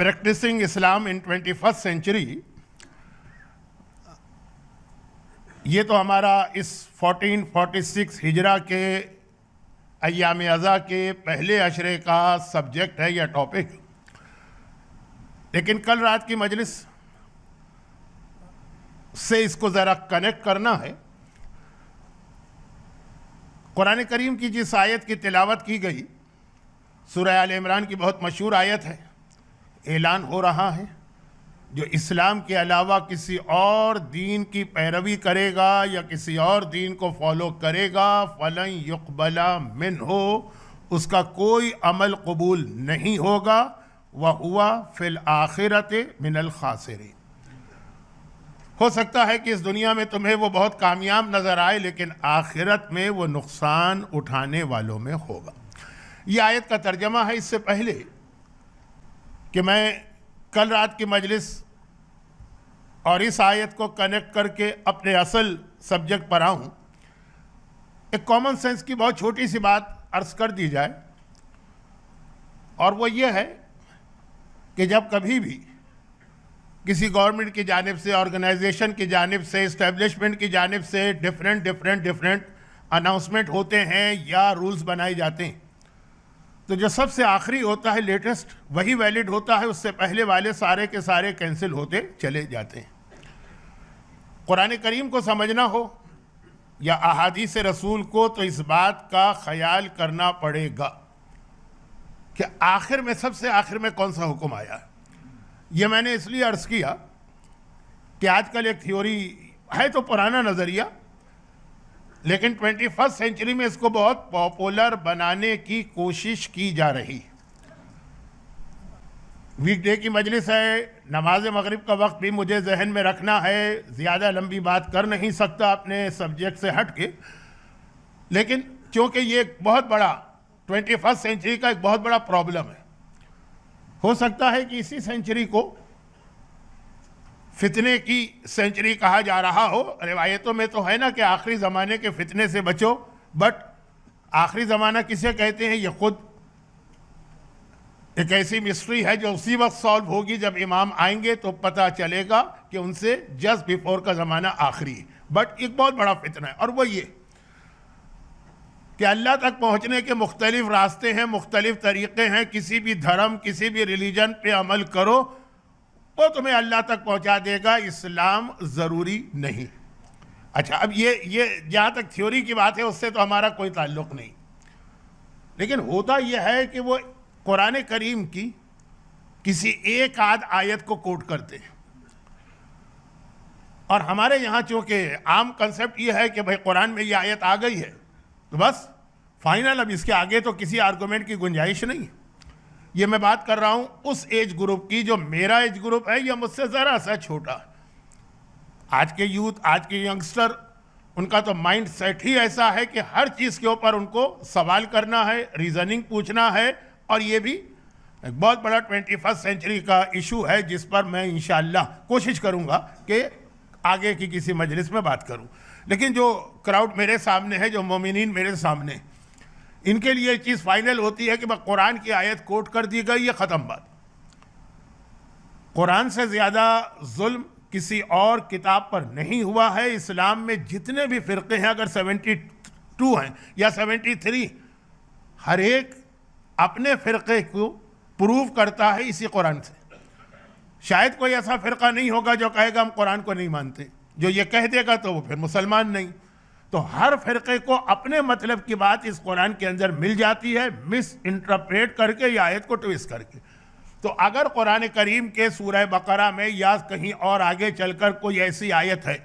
practicing Islam in 21st century, یہ تو ہمارا اس 1446 ہجرہ کے ایام ازا کے پہلے عشرے کا سبجیکٹ ہے یا ٹاپک. لیکن کل رات کی مجلس سے اس کو ذرا کنیکٹ کرنا ہے. قرآن کریم کی جس آیت کی تلاوت کی گئی سورہ آل عمران کی بہت مشہور آیت ہے. اعلان ہو رہا ہے جو اسلام کے علاوہ کسی اور دین کی پیروی کرے گا یا کسی اور دین کو فالو کرے گا فَلَن يُقْبَلَ مِنْهُ، اس کا کوئی عمل قبول نہیں ہوگا. وَهُوَ فِي الْآخِرَةِ مِنَ الْخَاسِرِينَ. ہو سکتا ہے کہ اس دنیا میں تمہیں وہ بہت کامیاب نظر آئے لیکن آخرت میں وہ نقصان اٹھانے والوں میں ہوگا. یہ آیت کا ترجمہ ہے. اس سے پہلے کہ میں کل رات کی مجلس اور اس آیت کو کنیکٹ کر کے اپنے اصل سبجیکٹ پر آؤں، ایک کامن سینس کی بہت چھوٹی سی بات عرض کر دی جائے، اور وہ یہ ہے کہ جب کبھی بھی کسی گورنمنٹ کی جانب سے، آرگنائزیشن کی جانب سے، اسٹیبلشمنٹ کی جانب سے ڈفرینٹ اناؤنسمنٹ ہوتے ہیں یا رولز بنائے جاتے ہیں، تو جو سب سے آخری ہوتا ہے لیٹسٹ وہی ویلڈ ہوتا ہے. اس سے پہلے والے سارے کے سارے کینسل ہوتے چلے جاتے ہیں. قرآن کریم کو سمجھنا ہو یا احادیث رسول کو تو اس بات کا خیال کرنا پڑے گا کہ آخر میں، سب سے آخر میں کون سا حکم آیا ہے. یہ میں نے اس لیے عرض کیا کہ آج کل ایک تھیوری ہے تو پرانا نظریہ، لیکن 21st سینچری میں اس کو بہت پاپولر بنانے کی کوشش کی جا رہی. ویک ڈے کی مجلس ہے، نماز مغرب کا وقت بھی مجھے ذہن میں رکھنا ہے، زیادہ لمبی بات کر نہیں سکتا اپنے سبجیکٹ سے ہٹ کے، لیکن چونکہ یہ ایک بہت بڑا 21st سینچری کا ایک بہت بڑا پرابلم ہے. ہو سکتا ہے کہ اسی سینچری کو فتنے کی سینچری کہا جا رہا ہو. روایتوں میں تو ہے نا کہ آخری زمانے کے فتنے سے بچو، بٹ آخری زمانہ کسے کہتے ہیں یہ خود ایک ایسی مسٹری ہے جو اسی وقت سالو ہوگی جب امام آئیں گے تو پتہ چلے گا کہ ان سے جسٹ بیفور کا زمانہ آخری ہے. بٹ ایک بہت بڑا فتنہ ہے، اور وہ یہ کہ اللہ تک پہنچنے کے مختلف راستے ہیں، مختلف طریقے ہیں. کسی بھی دھرم، کسی بھی ریلیجن پہ عمل کرو وہ تمہیں اللہ تک پہنچا دے گا. اسلام ضروری نہیں. اچھا، اب یہ جہاں تک تھیوری کی بات ہے اس سے تو ہمارا کوئی تعلق نہیں، لیکن ہوتا یہ ہے کہ وہ قرآن کریم کی کسی ایک آدھ آیت کو کوٹ کرتے ہیں، اور ہمارے یہاں چونکہ عام کنسپٹ یہ ہے کہ بھائی قرآن میں یہ آیت آ گئی ہے تو بس فائنل، اب اس کے آگے تو کسی آرگومنٹ کی گنجائش نہیں. یہ میں بات کر رہا ہوں اس ایج گروپ کی جو میرا ایج گروپ ہے یا مجھ سے ذرا سا چھوٹا. آج کے یوتھ، آج کے ینگسٹر، ان کا تو مائنڈ سیٹ ہی ایسا ہے کہ ہر چیز کے اوپر ان کو سوال کرنا ہے، ریزننگ پوچھنا ہے، اور یہ بھی ایک بہت بڑا 21st سینچری کا ایشو ہے جس پر میں انشاءاللہ کوشش کروں گا کہ آگے کی کسی مجلس میں بات کروں. لیکن جو کراؤڈ میرے سامنے ہے، جو مومنین میرے سامنے، ان کے لیے یہ چیز فائنل ہوتی ہے کہ بس قرآن کی آیت کوٹ کر دی گئی، یہ ختم بات. قرآن سے زیادہ ظلم کسی اور کتاب پر نہیں ہوا ہے. اسلام میں جتنے بھی فرقے ہیں، اگر 72 ہیں یا 73، ہر ایک اپنے فرقے کو پروو کرتا ہے اسی قرآن سے. شاید کوئی ایسا فرقہ نہیں ہوگا جو کہے گا ہم قرآن کو نہیں مانتے. جو یہ کہہ دے گا تو وہ پھر مسلمان نہیں. تو ہر فرقے کو اپنے مطلب کی بات اس قرآن کے اندر مل جاتی ہے، مس انٹرپریٹ کر کے یا آیت کو ٹویسٹ کر کے. تو اگر قرآن کریم کے سورہ بقرہ میں یا کہیں اور آگے چل کر کوئی ایسی آیت ہے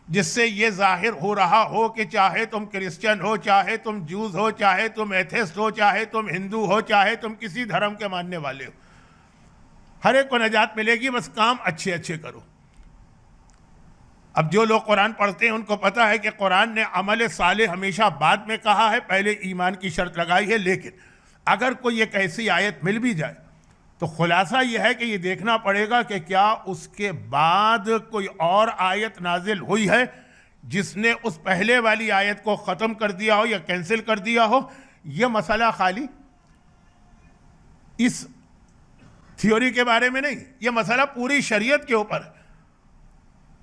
جس سے یہ ظاہر ہو رہا ہو کہ چاہے تم کرسچن ہو، چاہے تم جوز ہو، چاہے تم ایتھسٹ ہو، چاہے تم ہندو ہو، چاہے تم کسی دھرم کے ماننے والے ہو، ہر ایک کو نجات ملے گی، بس کام اچھے اچھے کرو. اب جو لوگ قرآن پڑھتے ہیں ان کو پتہ ہے کہ قرآن نے عمل صالح ہمیشہ بعد میں کہا ہے، پہلے ایمان کی شرط لگائی ہے. لیکن اگر کوئی ایک ایسی آیت مل بھی جائے تو خلاصہ یہ ہے کہ یہ دیکھنا پڑے گا کہ کیا اس کے بعد کوئی اور آیت نازل ہوئی ہے جس نے اس پہلے والی آیت کو ختم کر دیا ہو یا کینسل کر دیا ہو. یہ مسئلہ خالی اس تھیوری کے بارے میں نہیں، یہ مسئلہ پوری شریعت کے اوپر ہے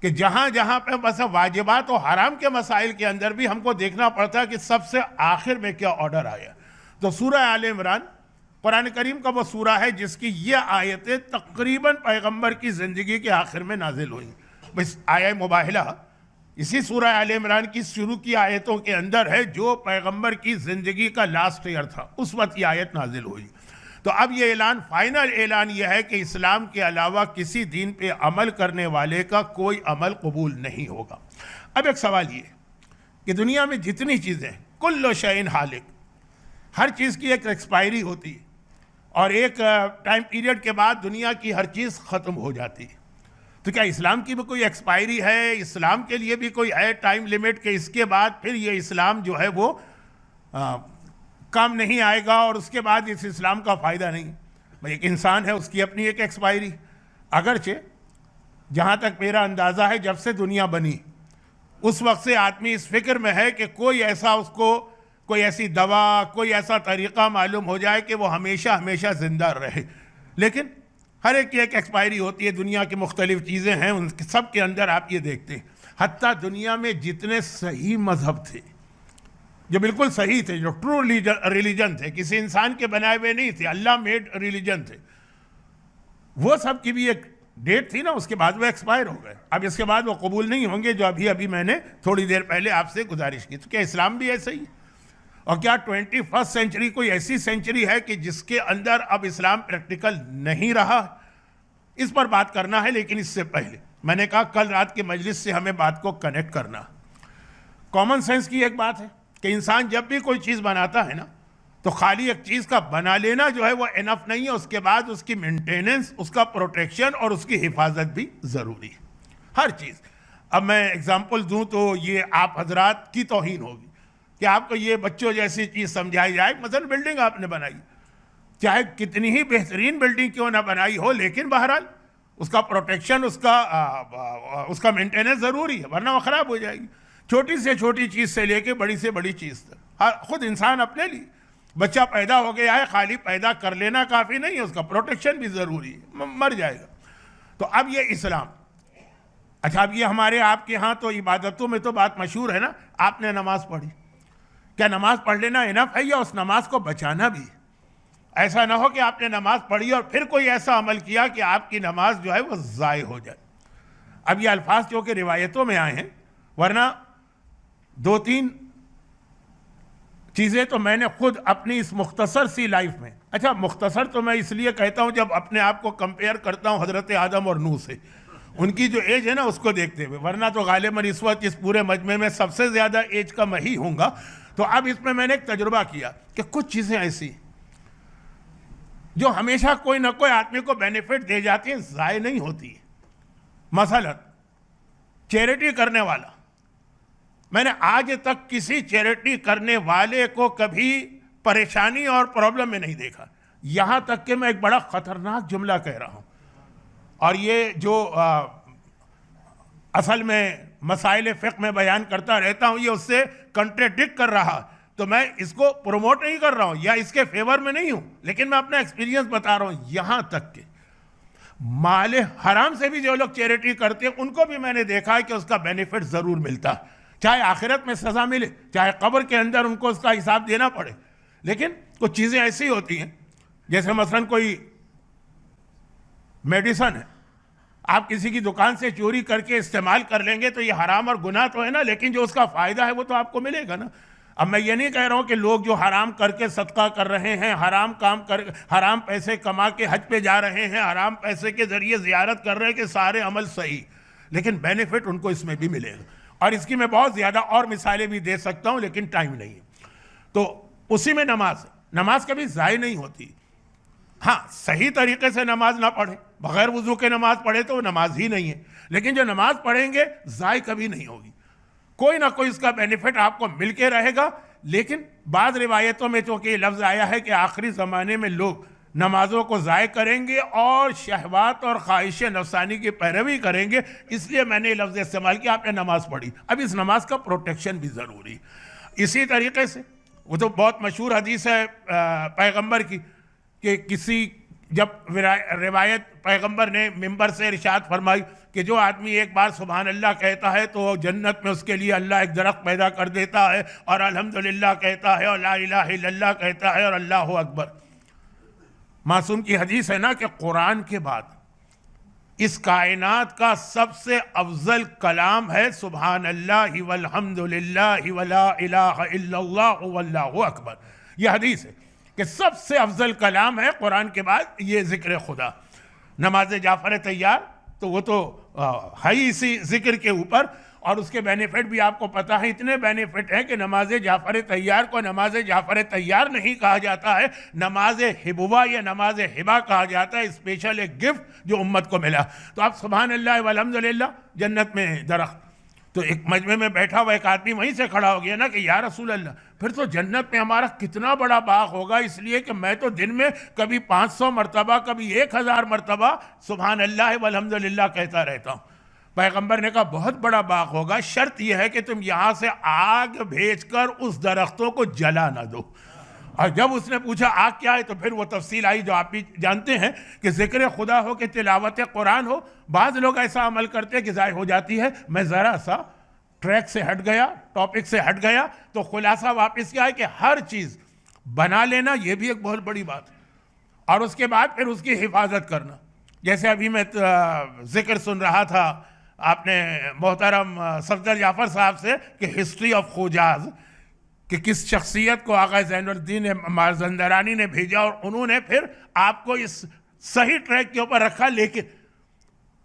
کہ جہاں جہاں پہ بس واجبات و حرام کے مسائل کے اندر بھی ہم کو دیکھنا پڑتا ہے کہ سب سے آخر میں کیا آرڈر آیا. تو سورہ آل عمران قرآن کریم کا وہ سورہ ہے جس کی یہ آیتیں تقریباً پیغمبر کی زندگی کے آخر میں نازل ہوئیں. بس آیہ مباہلہ اسی سورہ آل عمران کی شروع کی آیتوں کے اندر ہے جو پیغمبر کی زندگی کا لاسٹ ایئر تھا، اس وقت یہ آیت نازل ہوئی. تو اب یہ اعلان، فائنل اعلان یہ ہے کہ اسلام کے علاوہ کسی دین پہ عمل کرنے والے کا کوئی عمل قبول نہیں ہوگا. اب ایک سوال یہ کہ دنیا میں جتنی چیزیں، کل شیء ہالک، ہر چیز کی ایک ایکسپائری ہوتی ہے اور ایک ٹائم پیریڈ کے بعد دنیا کی ہر چیز ختم ہو جاتی ہے. تو کیا اسلام کی بھی کوئی ایکسپائری ہے؟ اسلام کے لیے بھی کوئی ہے ٹائم لیمٹ کہ اس کے بعد پھر یہ اسلام جو ہے وہ کام نہیں آئے گا اور اس کے بعد اس اسلام کا فائدہ نہیں؟ بھائی ایک انسان ہے، اس کی اپنی ایک ایکسپائری. اگرچہ جہاں تک میرا اندازہ ہے جب سے دنیا بنی اس وقت سے آدمی اس فکر میں ہے کہ کوئی ایسا اس کو کوئی ایسی دوا، کوئی ایسا طریقہ معلوم ہو جائے کہ وہ ہمیشہ ہمیشہ زندہ رہے. لیکن ہر ایک کی ایک ایکسپائری ہوتی ہے. دنیا کی مختلف چیزیں ہیں، ان سب کے اندر آپ یہ دیکھتے ہیں حتیٰ دنیا میں جتنے صحیح مذہب تھے، جو بالکل صحیح تھے، جو ٹرو ریلیجن تھے، کسی انسان کے بنائے ہوئے نہیں تھے، اللہ میڈ ریلیجن تھے، وہ سب کی بھی ایک ڈیٹ تھی نا، اس کے بعد وہ ایکسپائر ہو گئے. اب اس کے بعد وہ قبول نہیں ہوں گے، جو ابھی میں نے تھوڑی دیر پہلے آپ سے گزارش کی. تو کیا اسلام بھی ایسا ہی؟ اور کیا 21 سینچری کوئی ایسی سینچری ہے کہ جس کے اندر اب اسلام پریکٹیکل نہیں رہا؟ اس پر بات کرنا ہے. لیکن اس سے پہلے میں نے کہا کل رات کے مجلس سے ہمیں بات کو کنیکٹ کرنا. کامن سینس کی ایک بات ہے کہ انسان جب بھی کوئی چیز بناتا ہے نا تو خالی ایک چیز کا بنا لینا جو ہے وہ انف نہیں ہے، اس کے بعد اس کی مینٹیننس، اس کا پروٹیکشن اور اس کی حفاظت بھی ضروری ہے، ہر چیز. اب میں اگزامپل دوں تو یہ آپ حضرات کی توہین ہوگی کہ آپ کو یہ بچوں جیسی چیز سمجھائی جائے. مثلا بلڈنگ آپ نے بنائی، چاہے کتنی ہی بہترین بلڈنگ کیوں نہ بنائی ہو، لیکن بہرحال اس کا پروٹیکشن، اس کا مینٹیننس ضروری ہے، ورنہ وہ خراب ہو جائے گی. چھوٹی سے چھوٹی چیز سے لے کے بڑی سے بڑی چیز تک خود انسان اپنے لیے بچہ پیدا ہو گیا ہے، خالی پیدا کر لینا کافی نہیں ہے، اس کا پروٹیکشن بھی ضروری ہے، مر جائے گا. تو اب یہ اسلام، اچھا اب یہ ہمارے آپ کے ہاں تو عبادتوں میں تو بات مشہور ہے نا، آپ نے نماز پڑھی، کیا نماز پڑھ لینا انف ہے یا اس نماز کو بچانا بھی؟ ایسا نہ ہو کہ آپ نے نماز پڑھی اور پھر کوئی ایسا عمل کیا کہ آپ کی نماز جو ہے وہ ضائع ہو جائے. اب یہ الفاظ جو کہ روایتوں میں آئے ہیں، ورنہ 2-3 چیزیں تو میں نے خود اپنی اس مختصر سی لائف میں، اچھا مختصر تو میں اس لیے کہتا ہوں جب اپنے آپ کو کمپیئر کرتا ہوں حضرت آدم اور نوح سے، ان کی جو ایج ہے نا اس کو دیکھتے ہوئے، ورنہ تو غالباً اس وقت اس پورے مجمع میں سب سے زیادہ ایج کا میں ہی ہوں گا. تو اب اس میں نے ایک تجربہ کیا کہ کچھ چیزیں ایسی جو ہمیشہ کوئی نہ کوئی آدمی کو بینیفٹ دے جاتی ہیں، ضائع نہیں ہوتی. مثلا چیریٹی کرنے والا، میں نے آج تک کسی چیریٹی کرنے والے کو کبھی پریشانی اور پرابلم میں نہیں دیکھا. یہاں تک کہ میں ایک بڑا خطرناک جملہ کہہ رہا ہوں، اور یہ جو اصل میں مسائل فقہ میں بیان کرتا رہتا ہوں، یہ اس سے کنٹریڈکٹ کر رہا، تو میں اس کو پروموٹ نہیں کر رہا ہوں یا اس کے فیور میں نہیں ہوں، لیکن میں اپنا ایکسپیرینس بتا رہا ہوں. یہاں تک کہ مال حرام سے بھی جو لوگ چیریٹی کرتے ہیں ان کو بھی میں نے دیکھا ہے کہ اس کا بینیفٹ ضرور ملتا ہے، چاہے آخرت میں سزا ملے، چاہے قبر کے اندر ان کو اس کا حساب دینا پڑے. لیکن کچھ چیزیں ایسی ہوتی ہیں، جیسے مثلا کوئی میڈیسن ہے، آپ کسی کی دکان سے چوری کر کے استعمال کر لیں گے تو یہ حرام اور گناہ تو ہے نا، لیکن جو اس کا فائدہ ہے وہ تو آپ کو ملے گا نا. اب میں یہ نہیں کہہ رہا ہوں کہ لوگ جو حرام کر کے صدقہ کر رہے ہیں، حرام پیسے کما کے حج پہ جا رہے ہیں، حرام پیسے کے ذریعے زیارت کر رہے ہیں، کہ سارے عمل صحیح، لیکن بینیفٹ ان کو اس میں بھی ملے گا. اور اس کی میں بہت زیادہ اور مثالیں بھی دے سکتا ہوں، لیکن ٹائم نہیں ہے. تو اسی میں نماز کبھی ضائع نہیں ہوتی. ہاں صحیح طریقے سے نماز نہ پڑھیں، بغیر وضو کے نماز پڑھے تو وہ نماز ہی نہیں ہے، لیکن جو نماز پڑھیں گے ضائع کبھی نہیں ہوگی، کوئی نہ کوئی اس کا بینیفٹ آپ کو مل کے رہے گا. لیکن بعض روایتوں میں چونکہ یہ لفظ آیا ہے کہ آخری زمانے میں لوگ نمازوں کو ضائع کریں گے اور شہوات اور خواہش نفسانی کی پیروی کریں گے، اس لیے میں نے یہ لفظ استعمال کیا، آپ نے نماز پڑھی. اب اس نماز کا پروٹیکشن بھی ضروری. اسی طریقے سے وہ تو بہت مشہور حدیث ہے پیغمبر کی کہ کسی جب روایت پیغمبر نے منبر سے ارشاد فرمائی کہ جو آدمی ایک بار سبحان اللہ کہتا ہے تو جنت میں اس کے لیے اللہ ایک درخت پیدا کر دیتا ہے، اور الحمدللہ کہتا ہے، اور لا الہ الا اللہ کہتا ہے، اور اللہ اکبر۔ معصوم کی حدیث ہے نا کہ قرآن کے بعد اس کائنات کا سب سے افضل کلام ہے سبحان اللہ والحمدللہ ولا الہ الا اللہ واللہ اکبر۔ یہ حدیث ہے کہ سب سے افضل کلام ہے قرآن کے بعد یہ ذکر خدا۔ نماز جعفر طیار تو وہ تو ہے ہی اسی ذکر کے اوپر، اور اس کے بینیفٹ بھی آپ کو پتہ ہے، اتنے بینیفٹ ہیں کہ نماز جعفر طیار کو نماز جعفر طیار نہیں کہا جاتا ہے، نماز حبوہ یا نماز حبا کہا جاتا ہے، اسپیشل ایک گفٹ جو امت کو ملا۔ تو آپ سبحان اللہ والحمدللہ، جنت میں درخت، تو ایک مجمع میں بیٹھا ہوا ایک آدمی وہیں سے کھڑا ہو گیا نا کہ یا رسول اللہ، پھر تو جنت میں ہمارا کتنا بڑا باغ ہوگا، اس لیے کہ میں تو دن میں کبھی 500 مرتبہ کبھی 1000 مرتبہ سبحان اللہ والحمدللہ کہتا رہتا ہوں۔ پیغمبر نے کہا بہت بڑا باغ ہوگا، شرط یہ ہے کہ تم یہاں سے آگ بھیج کر اس درختوں کو جلا نہ دو۔ اور جب اس نے پوچھا آگ کیا ہے تو پھر وہ تفصیل آئی جو آپ بھی جانتے ہیں کہ ذکر خدا ہو کہ تلاوت قرآن ہو۔ بعض لوگ ایسا عمل کرتے ہیں کہ ضائع ہو جاتی ہے، میں ذرا سا ٹریک سے ہٹ گیا، ٹاپک سے ہٹ گیا، تو خلاصہ واپس کیا ہے کہ ہر چیز بنا لینا یہ بھی ایک بہت بڑی بات ہے، اور اس کے بعد پھر اس کی حفاظت کرنا۔ جیسے ابھی میں ذکر سن رہا تھا آپ نے محترم صفدر جعفر صاحب سے کہ ہسٹری آف خوجاز، کہ کس شخصیت کو آقا زین الدین مازندرانی نے بھیجا اور انہوں نے پھر آپ کو اس صحیح ٹریک کے اوپر رکھا، لیکن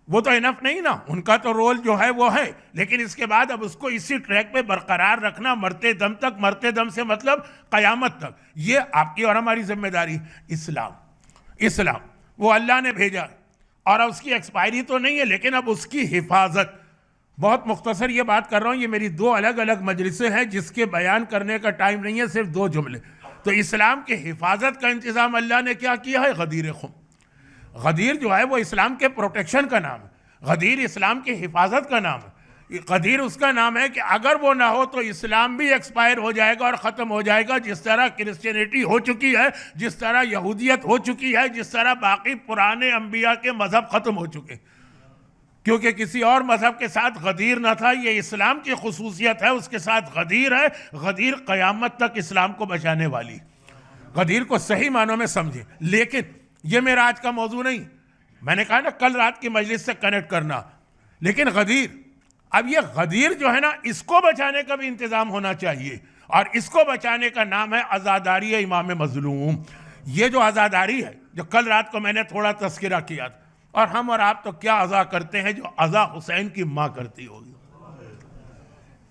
وہ تو انف نہیں نا، ان کا تو رول جو ہے وہ ہے، لیکن اس کے بعد اب اس کو اسی ٹریک پہ برقرار رکھنا مرتے دم تک، مرتے دم سے مطلب قیامت تک، یہ آپ کی اور ہماری ذمہ داری۔ اسلام وہ اللہ نے بھیجا، اور اب اس کی ایکسپائری تو نہیں ہے، لیکن اب اس کی حفاظت۔ بہت مختصر یہ بات کر رہا ہوں، یہ میری 2 الگ الگ مجلسیں ہیں جس کے بیان کرنے کا ٹائم نہیں ہے، صرف 2 جملے۔ تو اسلام کی حفاظت کا انتظام اللہ نے کیا کیا ہے؟ غدیر خم۔ غدیر جو ہے وہ اسلام کے پروٹیکشن کا نام ہے، غدیر اسلام کی حفاظت کا نام ہے۔ غدیر اس کا نام ہے کہ اگر وہ نہ ہو تو اسلام بھی ایکسپائر ہو جائے گا اور ختم ہو جائے گا، جس طرح کرسچینٹی ہو چکی ہے، جس طرح یہودیت ہو چکی ہے، جس طرح باقی پرانے انبیاء کے مذہب ختم ہو چکے، کیونکہ کسی اور مذہب کے ساتھ غدیر نہ تھا۔ یہ اسلام کی خصوصیت ہے، اس کے ساتھ غدیر ہے۔ غدیر قیامت تک اسلام کو بچانے والی، غدیر کو صحیح معنوں میں سمجھیں۔ لیکن یہ میرا آج کا موضوع نہیں، میں نے کہا نا کل رات کی مجلس سے کنیکٹ کرنا، لیکن غدیر، اب یہ غدیر جو ہے نا اس کو بچانے کا بھی انتظام ہونا چاہیے، اور اس کو بچانے کا نام ہے عزاداری امام مظلوم۔ یہ جو عزاداری ہے، جو کل رات کو میں نے تھوڑا تذکرہ کیا تھا، اور ہم اور آپ تو کیا عزا کرتے ہیں جو عزا حسین کی ماں کرتی ہوگی۔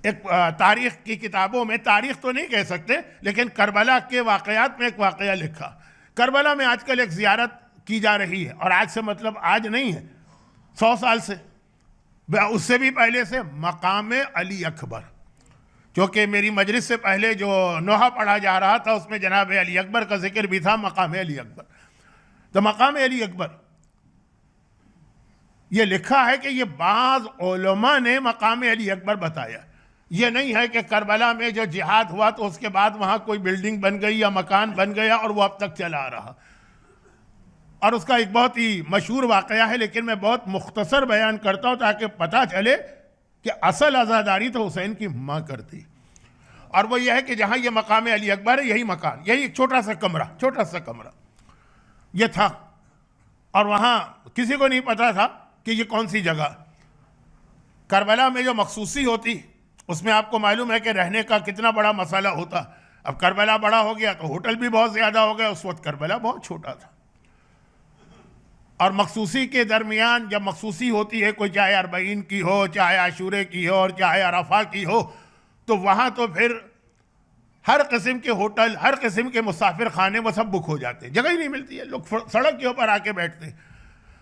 ایک تاریخ کی کتابوں میں، تاریخ تو نہیں کہہ سکتے لیکن کربلا کے واقعات میں ایک واقعہ لکھا۔ کربلا میں آج کل ایک زیارت کی جا رہی ہے، اور آج سے مطلب آج نہیں ہے، 100 سال سے، اس سے بھی پہلے سے، مقام علی اکبر، کیونکہ میری مجلس سے پہلے جو نوحہ پڑھا جا رہا تھا اس میں جناب علی اکبر کا ذکر بھی تھا، مقام علی اکبر۔ تو مقام علی اکبر یہ لکھا ہے کہ یہ بعض علماء نے مقام علی اکبر بتایا، یہ نہیں ہے کہ کربلا میں جو جہاد ہوا تو اس کے بعد وہاں کوئی بلڈنگ بن گئی یا مکان بن گیا اور وہ اب تک چلا رہا، اور اس کا ایک بہت ہی مشہور واقعہ ہے، لیکن میں بہت مختصر بیان کرتا ہوں تاکہ پتہ چلے کہ اصل عزاداری تو حسین کی ماں کرتی، اور وہ یہ ہے کہ جہاں یہ مقام علی اکبر ہے، یہی مکان، یہی ایک چھوٹا سا کمرہ یہ تھا، اور وہاں کسی کو نہیں پتا تھا کہ یہ کون سی جگہ۔ کربلا میں جو مخصوصی ہوتی اس میں آپ کو معلوم ہے کہ رہنے کا کتنا بڑا مسئلہ ہوتا۔ اب کربلا بڑا ہو گیا تو ہوٹل بھی بہت زیادہ ہو گیا، اس وقت کربلا بہت چھوٹا تھا، اور مخصوصی کے درمیان جب مخصوصی ہوتی ہے، کوئی چاہے 40 کی ہو، چاہے عاشورے کی ہو، اور چاہے عرفہ کی ہو، تو وہاں تو پھر ہر قسم کے ہوٹل، ہر قسم کے مسافر خانے وہ سب بک ہو جاتے ہیں، جگہ ہی نہیں ملتی ہے، لوگ سڑک کے اوپر آ کے بیٹھتے ہیں۔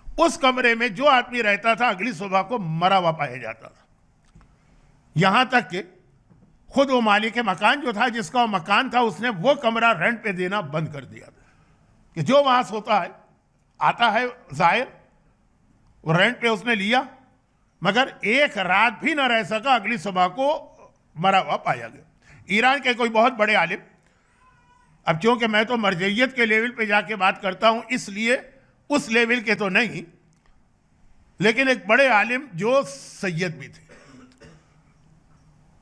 اس کمرے میں جو آدمی رہتا تھا اگلی صبح کو مرا ہوا پایا جاتا تھا، یہاں تک کہ خود وہ مالک مکان جو تھا، جس کا وہ مکان تھا، اس نے وہ کمرہ رینٹ پہ دینا بند کر دیا تھا کہ جو وہاں سوتا ہے، آتا ہے زائر، وہ رینٹ پہ اس نے لیا، مگر ایک رات بھی نہ رہ سکا، اگلی صبح کو مرا ہوا پایا گیا۔ ایران کے کوئی بہت بڑے عالم، اب چونکہ میں تو مرجعیت کے لیول پہ جا کے بات کرتا ہوں، اس لیے اس لیول کے تو نہیں، لیکن ایک بڑے عالم جو سید بھی تھے.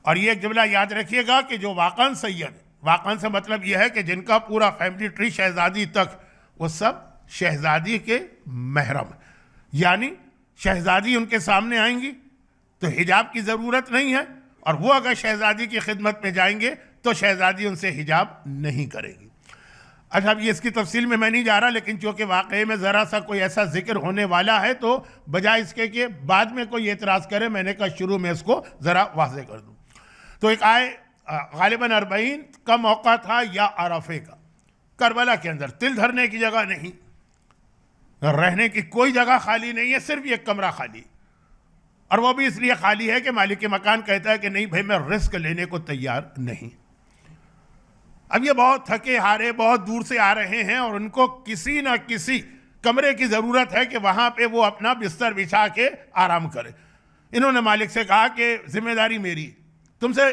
اور یہ ایک جملہ یاد رکھیے گا کہ جو واقعاً سید، واقعاً سے مطلب یہ ہے کہ جن کا پورا فیملی ٹری شہزادی تک، وہ سب شہزادی کے محرم، یعنی شہزادی ان کے سامنے آئیں گی تو حجاب کی ضرورت نہیں ہے، اور وہ اگر شہزادی کی خدمت میں جائیں گے تو شہزادی ان سے حجاب نہیں کرے گی. اچھا، اب یہ اس کی تفصیل میں نہیں جا رہا، لیکن چونکہ واقعے میں ذرا سا کوئی ایسا ذکر ہونے والا ہے تو بجائے اس کے کہ بعد میں کوئی اعتراض کرے، میں نے کہا شروع میں اس کو ذرا واضح کر دوں. تو ایک غالباً 40 کا موقع تھا یا عرفے کا، کربلا کے اندر تل دھرنے کی جگہ نہیں، رہنے کی کوئی جگہ خالی نہیں ہے، صرف ایک کمرہ خالی، اور وہ بھی اس لیے خالی ہے کہ مالک مکان کہتا ہے کہ نہیں بھائی میں رسک لینے کو تیار نہیں. اب یہ بہت تھکے ہارے بہت دور سے آ رہے ہیں اور ان کو کسی نہ کسی کمرے کی ضرورت ہے کہ وہاں پہ وہ اپنا بستر بچھا کے آرام کرے. انہوں نے مالک سے کہا کہ ذمہ داری میری، تم سے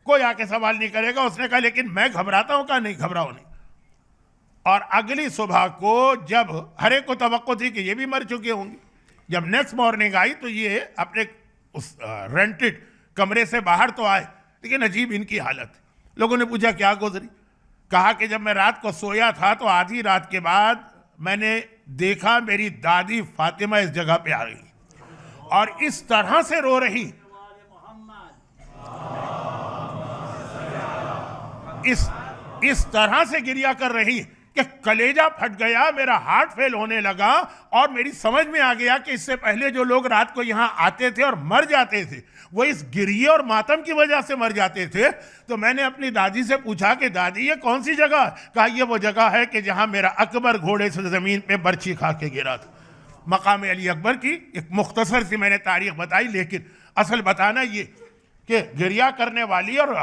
کوئی آ کے سوال نہیں کرے گا. اس نے کہا لیکن میں گھبراتا ہوں. کہا نہیں گھبراؤ نہیں. اور اگلی صبح کو جب ہر ایک کو توقع تھی کہ یہ بھی مر چکے ہوں گے، جب نیکسٹ مارننگ آئی تو یہ اپنے اس رینٹڈ کمرے سے باہر تو آئے، لیکن عجیب ان کی حالت. لوگوں نے پوچھا کیا گزری؟ کہا کہ جب میں رات کو سویا تھا تو آدھی رات کے بعد میں نے دیکھا میری دادی فاطمہ اس جگہ پہ آ رہی اور اس طرح سے رو رہی، اس طرح سے گریا کر رہی کہ کلیجہ پھٹ گیا، میرا ہارٹ فیل ہونے لگا، اور میری سمجھ میں آ گیا کہ اس سے پہلے جو لوگ رات کو یہاں آتے تھے اور مر جاتے تھے وہ اس گریے اور ماتم کی وجہ سے مر جاتے تھے. تو میں نے اپنی دادی سے پوچھا کہ دادی یہ کون سی جگہ؟ کہا یہ وہ جگہ ہے کہ جہاں میرا اکبر گھوڑے سے زمین پہ برچھی کھا کے گرا تھا. مقام علی اکبر کی ایک مختصر سی میں نے تاریخ بتائی، لیکن اصل بتانا یہ کہ گریا کرنے والی اور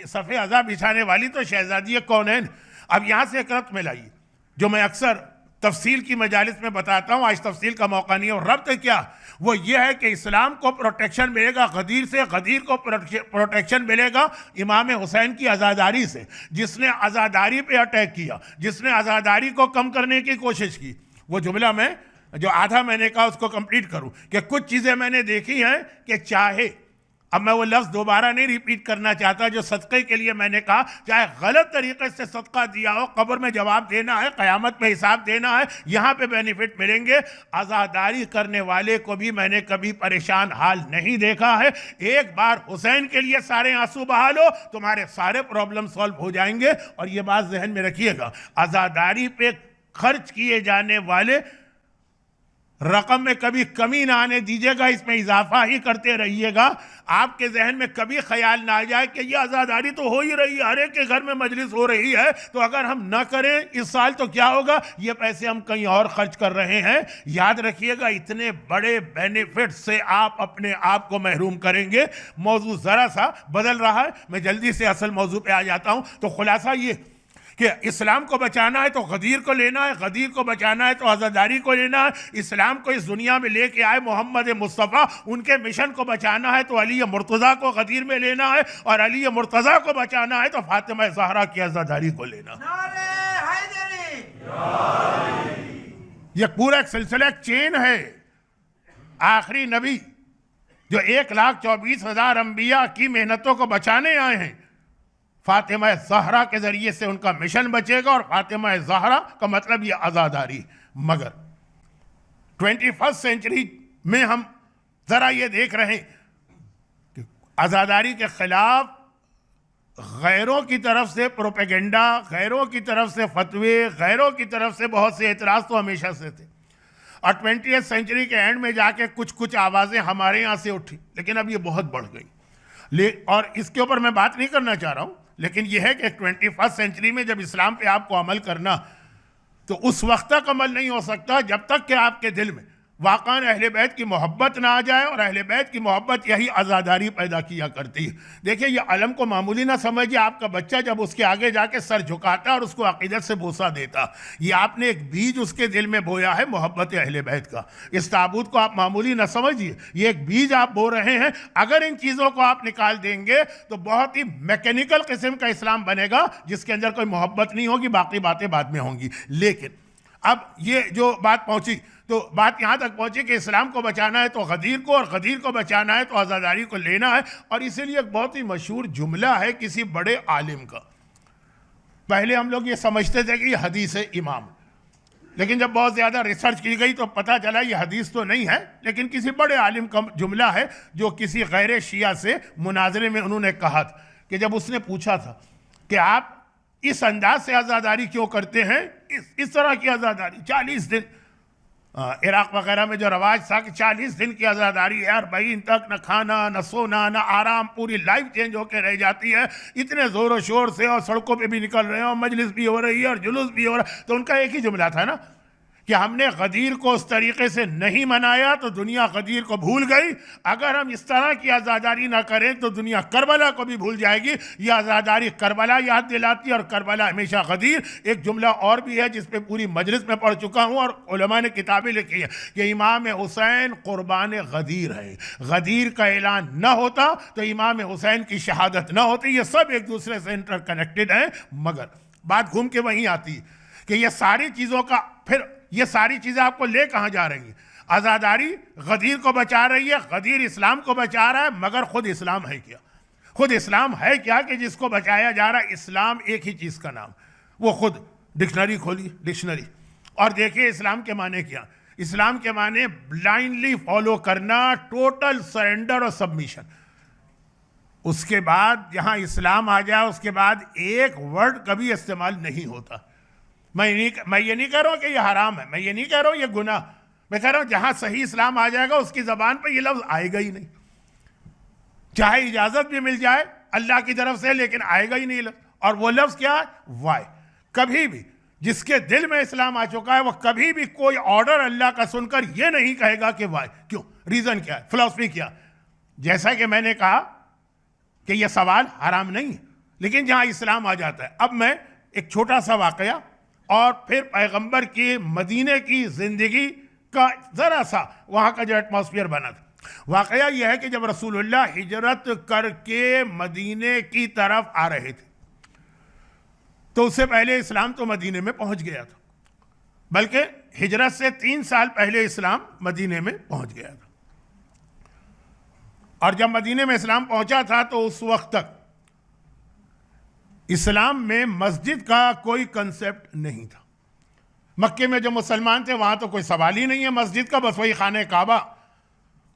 صفحے عزا بچھانے والی تو شہزادی کونین. اب یہاں سے ایک ربط ملائی جو میں اکثر تفصیل کی مجالس میں بتاتا ہوں، آج تفصیل کا موقع نہیں ہے. اور ربط کیا؟ وہ یہ ہے کہ اسلام کو پروٹیکشن ملے گا غدیر سے، غدیر کو پروٹیکشن ملے گا امام حسین کی عزاداری سے، جس نے عزاداری پہ اٹیک کیا، جس نے عزاداری کو کم کرنے کی کوشش کی. وہ جملہ میں جو آدھا میں نے کہا اس کو کمپلیٹ کروں کہ کچھ چیزیں میں نے دیکھی ہیں کہ چاہے، اب میں وہ لفظ دوبارہ نہیں ریپیٹ کرنا چاہتا جو صدقے کے لیے میں نے کہا، چاہے غلط طریقے سے صدقہ دیا ہو، قبر میں جواب دینا ہے، قیامت میں حساب دینا ہے، یہاں پہ بینیفٹ ملیں گے. عزاداری کرنے والے کو بھی میں نے کبھی پریشان حال نہیں دیکھا ہے. ایک بار حسین کے لیے سارے آنسو بہا لو، تمہارے سارے پرابلم سالو ہو جائیں گے. اور یہ بات ذہن میں رکھیے گا، عزاداری پہ خرچ کیے جانے والے رقم میں کبھی کمی نہ آنے دیجیے گا، اس میں اضافہ ہی کرتے رہیے گا. آپ کے ذہن میں کبھی خیال نہ آ جائے کہ یہ عزاداری تو ہو ہی رہی ہے، ہر ایک کے گھر میں مجلس ہو رہی ہے، تو اگر ہم نہ کریں اس سال تو کیا ہوگا، یہ پیسے ہم کہیں اور خرچ کر رہے ہیں. یاد رکھیے گا اتنے بڑے بینیفٹ سے آپ اپنے آپ کو محروم کریں گے. موضوع ذرا سا بدل رہا ہے، میں جلدی سے اصل موضوع پہ آ جاتا ہوں. تو خلاصہ یہ کہ اسلام کو بچانا ہے تو غدیر کو لینا ہے، غدیر کو بچانا ہے تو عزاداری کو لینا ہے. اسلام کو اس دنیا میں لے کے آئے محمد مصطفیٰ، ان کے مشن کو بچانا ہے تو علی مرتضیٰ کو غدیر میں لینا ہے، اور علی مرتضیٰ کو بچانا ہے تو فاطمہ زہرا کی عزاداری کو لینا. یہ پورا ایک سلسلہ، ایک چین ہے. آخری نبی جو 1,24,000 انبیاء کی محنتوں کو بچانے آئے ہیں، فاطمہ زہرا کے ذریعے سے ان کا مشن بچے گا. اور فاطمہ زہرا کا مطلب یہ عزاداری. مگر 21 سینچری میں ہم ذرا یہ دیکھ رہے ہیں کہ عزاداری کے خلاف غیروں کی طرف سے پروپیگنڈا، غیروں کی طرف سے فتوے، غیروں کی طرف سے بہت سے اعتراض تو ہمیشہ سے تھے. اور 20 سینچری کے اینڈ میں جا کے کچھ آوازیں ہمارے یہاں سے اٹھی، لیکن اب یہ بہت بڑھ گئی. اور اس کے اوپر میں بات نہیں کرنا چاہ رہا ہوں، لیکن یہ ہے کہ 21 سینچری میں جب اسلام پہ آپ کو عمل کرنا، تو اس وقت تک عمل نہیں ہو سکتا جب تک کہ آپ کے دل میں واقعاً اہل بیت کی محبت نہ آ جائے. اور اہل بیت کی محبت یہی عزاداری پیدا کیا کرتی ہے. دیکھیں یہ علم کو معمولی نہ سمجھیے. آپ کا بچہ جب اس کے آگے جا کے سر جھکاتا ہے اور اس کو عقیدت سے بوسہ دیتا، یہ آپ نے ایک بیج اس کے دل میں بویا ہے محبت اہل بیت کا. اس تابوت کو آپ معمولی نہ سمجھیے، یہ ایک بیج آپ بو رہے ہیں. اگر ان چیزوں کو آپ نکال دیں گے تو بہت ہی میکینیکل قسم کا اسلام بنے گا جس کے اندر کوئی محبت نہیں ہوگی، باقی باتیں بعد میں ہوں گی. لیکن اب یہ جو بات پہنچی تو بات یہاں تک پہنچی کہ اسلام کو بچانا ہے تو غدیر کو، اور غدیر کو بچانا ہے تو عزاداری کو لینا ہے. اور اسی لیے ایک بہت ہی مشہور جملہ ہے کسی بڑے عالم کا. پہلے ہم لوگ یہ سمجھتے تھے کہ یہ حدیث امام، لیکن جب بہت زیادہ ریسرچ کی گئی تو پتہ چلا یہ حدیث تو نہیں ہے، لیکن کسی بڑے عالم کا جملہ ہے جو کسی غیر شیعہ سے مناظرے میں انہوں نے کہا تھا کہ جب اس نے پوچھا تھا کہ آپ اس انداز سے عزاداری کیوں کرتے ہیں، اس طرح کی عزاداری 40 دن، عراق وغیرہ میں جو رواج تھا کہ 40 دن کی عزاداری ہے، 40 تک نہ کھانا نہ سونا نہ آرام، پوری لائف چینج ہو کے رہ جاتی ہے اتنے زور و شور سے، اور سڑکوں پہ بھی نکل رہے ہیں اور مجلس بھی ہو رہی ہے اور جلوس بھی ہو رہا ہے. تو ان کا ایک ہی جملہ تھا نا کہ ہم نے غدیر کو اس طریقے سے نہیں منایا تو دنیا غدیر کو بھول گئی، اگر ہم اس طرح کی عزاداری نہ کریں تو دنیا کربلا کو بھی بھول جائے گی. یہ عزاداری کربلا یاد دلاتی ہے اور کربلا ہمیشہ غدیر. ایک جملہ اور بھی ہے جس پہ پوری مجلس میں پڑھ چکا ہوں اور علماء نے کتابیں لکھی ہیں کہ امام حسین قربان غدیر ہے. غدیر کا اعلان نہ ہوتا تو امام حسین کی شہادت نہ ہوتی. یہ سب ایک دوسرے سے انٹر کنیکٹڈ ہیں، مگر بات گھوم کے وہیں آتی ہے کہ یہ ساری چیزوں کا پھر یہ ساری چیزیں آپ کو لے کہاں جا رہی ہیں. عزاداری غدیر کو بچا رہی ہے، غدیر اسلام کو بچا رہا ہے، مگر خود اسلام ہے کیا؟ خود اسلام ہے کیا کہ جس کو بچایا جا رہا ہے؟ اسلام ایک ہی چیز کا نام، وہ خود ڈکشنری کھولی، ڈکشنری اور دیکھیے اسلام کے معنی کیا. اسلام کے معنی بلائنڈلی فالو کرنا، ٹوٹل سرنڈر اور سبمیشن. اس کے بعد جہاں اسلام آ جائے اس کے بعد ایک ورڈ کبھی استعمال نہیں ہوتا. میں یہ نہیں کہہ رہا ہوں کہ یہ حرام ہے، میں یہ نہیں کہہ رہا ہوں یہ گناہ، میں کہہ رہا ہوں جہاں صحیح اسلام آ جائے گا اس کی زبان پہ یہ لفظ آئے گا ہی نہیں. چاہے اجازت بھی مل جائے اللہ کی طرف سے، لیکن آئے گا ہی نہیں لفظ. اور وہ لفظ کیا ہے؟ وائی. کبھی بھی جس کے دل میں اسلام آ چکا ہے وہ کبھی بھی کوئی آرڈر اللہ کا سن کر یہ نہیں کہے گا کہ وائی. کیوں؟ ریزن کیا ہے؟ فلسفی کیا؟ جیسا کہ میں نے کہا کہ یہ سوال حرام نہیں ہے، لیکن جہاں اسلام آ جاتا ہے. اب میں ایک چھوٹا سا واقعہ اور پھر پیغمبر کی مدینے کی زندگی کا ذرا سا وہاں کا جو ایٹماسفیئر بنا تھا. واقعہ یہ ہے کہ جب رسول اللہ ہجرت کر کے مدینے کی طرف آ رہے تھے تو اس سے پہلے اسلام تو مدینے میں پہنچ گیا تھا، بلکہ ہجرت سے 3 سال پہلے اسلام مدینے میں پہنچ گیا تھا. اور جب مدینے میں اسلام پہنچا تھا تو اس وقت تک اسلام میں مسجد کا کوئی کنسپٹ نہیں تھا. مکے میں جو مسلمان تھے وہاں تو کوئی سوال ہی نہیں ہے مسجد کا، بس وہی خانہ کعبہ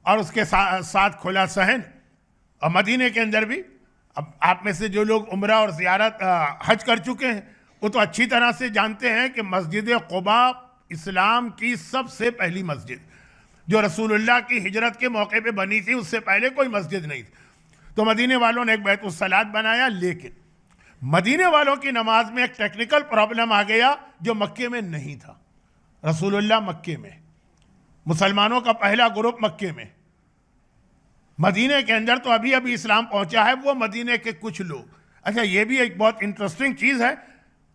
اور اس کے ساتھ کھلا صحن. اور مدینے کے اندر بھی اب آپ میں سے جو لوگ عمرہ اور زیارت حج کر چکے ہیں وہ تو اچھی طرح سے جانتے ہیں کہ مسجد قباء اسلام کی سب سے پہلی مسجد جو رسول اللہ کی ہجرت کے موقع پہ بنی تھی، اس سے پہلے کوئی مسجد نہیں تھی. تو مدینے والوں نے ایک بیت الصلاۃ بنایا، لیکن مدینے والوں کی نماز میں ایک ٹیکنیکل پرابلم آ گیا جو مکے میں نہیں تھا. رسول اللہ مکے میں، مسلمانوں کا پہلا گروپ مکے میں، مدینے کے اندر تو ابھی اسلام پہنچا ہے، وہ مدینے کے کچھ لوگ. اچھا یہ بھی ایک بہت انٹرسٹنگ چیز ہے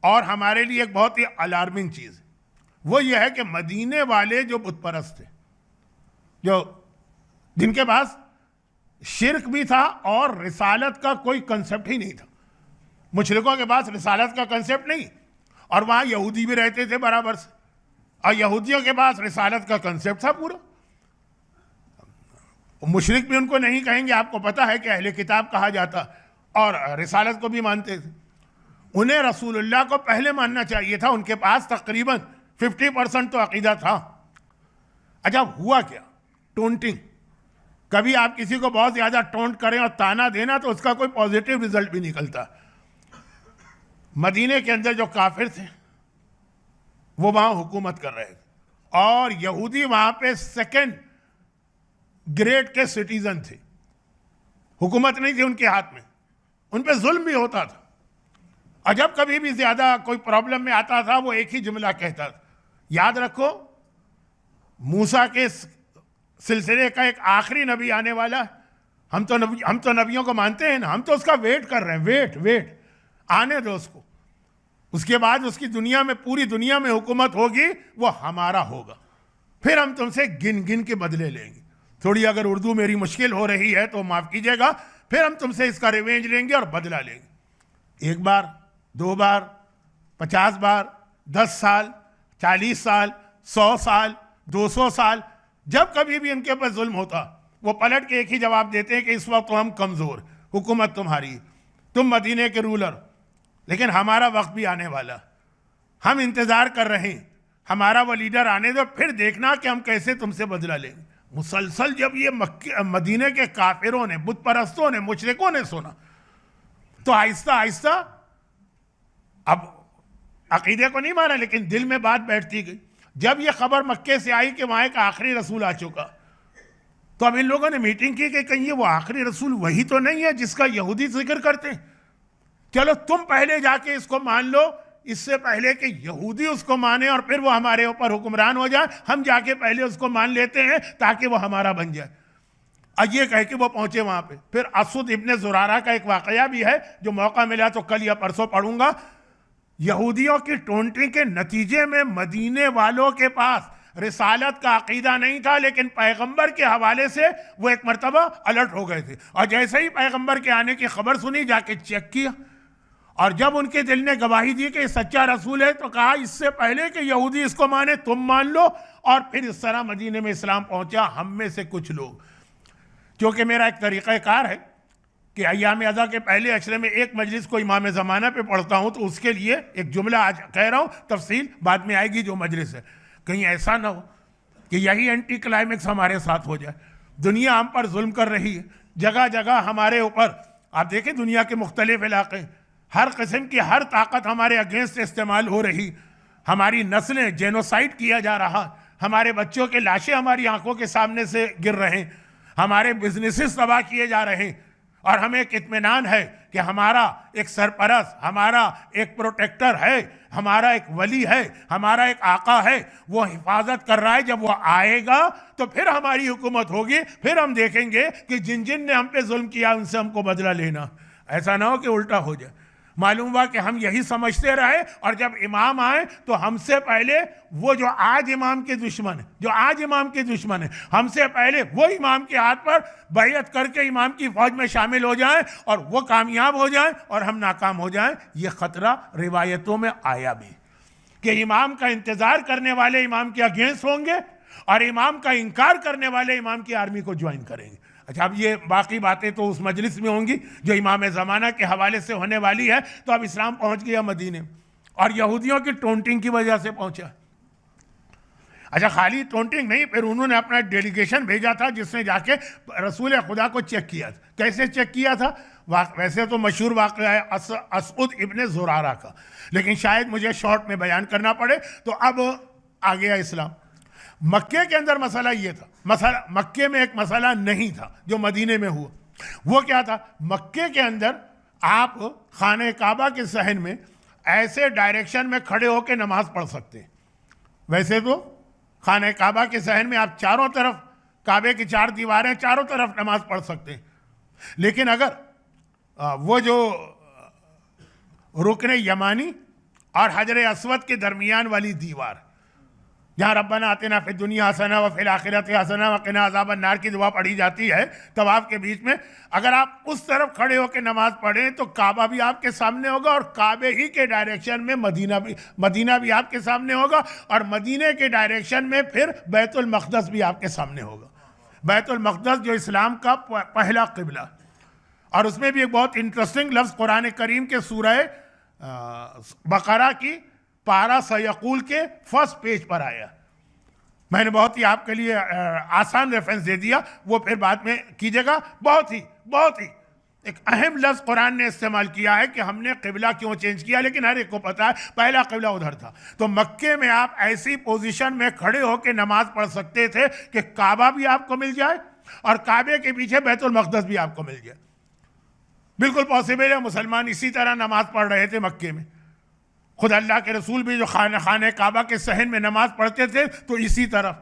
اور ہمارے لیے ایک بہت ہی الارمنگ چیز ہے. وہ یہ ہے کہ مدینے والے جو بت پرست تھے، جو جن کے پاس شرک بھی تھا اور رسالت کا کوئی کنسپٹ ہی نہیں تھا. مشرکوں کے پاس رسالت کا کنسپٹ نہیں، اور وہاں یہودی بھی رہتے تھے برابر سے، اور یہودیوں کے پاس رسالت کا کنسپٹ تھا پورا. مشرک بھی ان کو نہیں کہیں گے، آپ کو پتہ ہے کہ اہل کتاب کہا جاتا، اور رسالت کو بھی مانتے تھے. انہیں رسول اللہ کو پہلے ماننا چاہیے تھا. ان کے پاس تقریباً 50% تو عقیدہ تھا. اچھا ہوا کیا؟ ٹونٹنگ. کبھی آپ کسی کو بہت زیادہ ٹونٹ کریں اور تانا دینا تو اس کا کوئی پازیٹیو رزلٹ بھی نکلتا. مدینے کے اندر جو کافر تھے وہ وہاں حکومت کر رہے تھے، اور یہودی وہاں پہ 2nd گریڈ کے سٹیزن تھے. حکومت نہیں تھی ان کے ہاتھ میں، ان پہ ظلم بھی ہوتا تھا. اور جب کبھی بھی زیادہ کوئی پرابلم میں آتا تھا وہ ایک ہی جملہ کہتا تھا، یاد رکھو موسیٰ کے سلسلے کا ایک آخری نبی آنے والا ہے. ہم تو نبیوں کو مانتے ہیں نا، ہم تو اس کا ویٹ کر رہے ہیں. ویٹ آنے دو اس کو. اس کے بعد اس کی دنیا میں، پوری دنیا میں حکومت ہوگی، وہ ہمارا ہوگا. پھر ہم تم سے گن گن کے بدلے لیں گے. تھوڑی اگر اردو میری مشکل ہو رہی ہے تو معاف کیجیے گا. پھر ہم تم سے اس کا ریونج لیں گے اور بدلہ لیں گے. 1 بار 2 بار 50 بار 10 سال 40 سال 100 سال 200 سال جب کبھی بھی ان کے اوپر ظلم ہوتا وہ پلٹ کے ایک ہی جواب دیتے ہیں کہ اس وقت تو ہم کمزور، حکومت تمہاری، تم مدینے کے رولر، لیکن ہمارا وقت بھی آنے والا، ہم انتظار کر رہے ہیں، ہمارا وہ لیڈر آنے دو، پھر دیکھنا کہ ہم کیسے تم سے بدلہ لیں گے۔ مسلسل جب یہ مدینے کے کافروں نے، بت پرستوں نے، مشرکوں نے سنا تو آہستہ آہستہ اب عقیدے کو نہیں مانا لیکن دل میں بات بیٹھتی گئی۔ جب یہ خبر مکے سے آئی کہ وہاں ایک آخری رسول آ چکا تو اب ان لوگوں نے میٹنگ کی کہ کہیں یہ وہ آخری رسول وہی تو نہیں ہے جس کا یہودی ذکر کرتے ہیں، چلو تم پہلے جا کے اس کو مان لو، اس سے پہلے کہ یہودی اس کو مانے اور پھر وہ ہمارے اوپر حکمران ہو جائے، ہم جا کے پہلے اس کو مان لیتے ہیں تاکہ وہ ہمارا بن جائے۔ اور یہ کہہ کے وہ پہنچے وہاں پہ۔ پھر اسود ابن زرارہ کا ایک واقعہ بھی ہے جو موقع ملا تو کل یا پرسوں پڑھوں گا۔ یہودیوں کی ٹونٹی کے نتیجے میں مدینے والوں کے پاس رسالت کا عقیدہ نہیں تھا، لیکن پیغمبر کے حوالے سے وہ ایک مرتبہ الرٹ ہو گئے تھے، اور جیسے ہی پیغمبر کے آنے کی خبر سنی جا کے چیک کیا، اور جب ان کے دل نے گواہی دی کہ یہ سچا رسول ہے تو کہا اس سے پہلے کہ یہودی اس کو مانے تم مان لو، اور پھر اس طرح مدینے میں اسلام پہنچا ہم میں سے کچھ لوگ۔ کیونکہ میرا ایک طریقہ کار ہے کہ ایام اضحیٰ کے پہلے عشرے میں ایک مجلس کو امام زمانہ پہ پڑھتا ہوں، تو اس کے لیے ایک جملہ آج کہہ رہا ہوں، تفصیل بعد میں آئے گی جو مجلس ہے، کہیں ایسا نہ ہو کہ یہی اینٹی کلائمیکس ہمارے ساتھ ہو جائے۔ دنیا ہم پر ظلم کر رہی ہے، جگہ جگہ ہمارے اوپر، آپ دیکھیں دنیا کے مختلف علاقے، ہر قسم کی ہر طاقت ہمارے اگینسٹ استعمال ہو رہی، ہماری نسلیں جینوسائیڈ کیا جا رہا، ہمارے بچوں کے لاشیں ہماری آنکھوں کے سامنے سے گر رہے ہیں، ہمارے بزنسز تباہ کیے جا رہے ہیں، اور ہمیں ایک اطمینان ہے کہ ہمارا ایک سرپرست، ہمارا ایک پروٹیکٹر ہے، ہمارا ایک ولی ہے، ہمارا ایک آقا ہے، وہ حفاظت کر رہا ہے۔ جب وہ آئے گا تو پھر ہماری حکومت ہوگی، پھر ہم دیکھیں گے کہ جن جن نے ہم پہ ظلم کیا ان سے ہم کو بدلہ لینا، ایسا نہ ہو کہ الٹا ہو جائے۔ معلوم ہوا کہ ہم یہی سمجھتے رہے، اور جب امام آئے تو ہم سے پہلے وہ جو آج امام کے دشمن ہے، ہم سے پہلے وہ امام کے ہاتھ پر بیعت کر کے امام کی فوج میں شامل ہو جائیں اور وہ کامیاب ہو جائیں اور ہم ناکام ہو جائیں۔ یہ خطرہ روایتوں میں آیا بھی کہ امام کا انتظار کرنے والے امام کے اگینسٹ ہوں گے اور امام کا انکار کرنے والے امام کی آرمی کو جوائن کریں گے۔ اچھا، اب یہ باقی باتیں تو اس مجلس میں ہوں گی جو امام زمانہ کے حوالے سے ہونے والی ہے۔ تو اب اسلام پہنچ گیا مدینے اور یہودیوں کی ٹونٹنگ کی وجہ سے پہنچا۔ اچھا، خالی ٹونٹنگ نہیں، پھر انہوں نے اپنا ڈیلیگیشن بھیجا تھا جس نے جا کے رسول خدا کو چیک کیا تھا۔ کیسے چیک کیا تھا؟ ویسے تو مشہور واقعہ ہے اسعد ابن زرارہ کا، لیکن شاید مجھے شارٹ میں بیان کرنا پڑے، تو اب آ گیا اسلام۔ مکے کے اندر مسئلہ یہ تھا، مکے میں ایک مسئلہ نہیں تھا جو مدینے میں ہوا۔ وہ کیا تھا؟ مکے کے اندر آپ خانہ کعبہ کے صحن میں ایسے ڈائریکشن میں کھڑے ہو کے نماز پڑھ سکتے ہیں۔ ویسے تو خانہ کعبہ کے صحن میں آپ چاروں طرف، کعبے کی 4 دیواریں، چاروں طرف نماز پڑھ سکتے ہیں، لیکن اگر وہ جو رکن یمانی اور حجر اسود کے درمیان والی دیوار جہاں ربنا آتنا فی الدنیا حسنہ وفی الآخرۃ حسنہ وقنا عذاب النار کی دعا پڑھی جاتی ہے طواف کے بیچ میں، اگر آپ اس طرف کھڑے ہو کے نماز پڑھیں تو کعبہ بھی آپ کے سامنے ہوگا، اور کعبے ہی کے ڈائریکشن میں مدینہ بھی آپ کے سامنے ہوگا، اور مدینے کے ڈائریکشن میں پھر بیت المقدس بھی آپ کے سامنے ہوگا۔ بیت المقدس جو اسلام کا پہلا قبلہ، اور اس میں بھی ایک بہت انٹرسٹنگ لفظ قرآن کریم کے سورہ بقرہ کی پارہ سیقول کے فرسٹ پیج پر آیا۔ میں نے بہت ہی آپ کے لیے آسان ریفرنس دے دیا، وہ پھر بعد میں کیجیے گا۔ بہت ہی ایک اہم لفظ قرآن نے استعمال کیا ہے کہ ہم نے قبلہ کیوں چینج کیا، لیکن ہر ایک کو پتا ہے پہلا قبلہ ادھر تھا۔ تو مکے میں آپ ایسی پوزیشن میں کھڑے ہو کے نماز پڑھ سکتے تھے کہ کعبہ بھی آپ کو مل جائے اور کعبے کے پیچھے بیت المقدس بھی آپ کو مل جائے۔ بالکل پاسبل ہے۔ مسلمان اسی طرح نماز پڑھ رہے تھے مکے میں، خود اللہ کے رسول بھی جو خانہ کعبہ کے صحن میں نماز پڑھتے تھے تو اسی طرف۔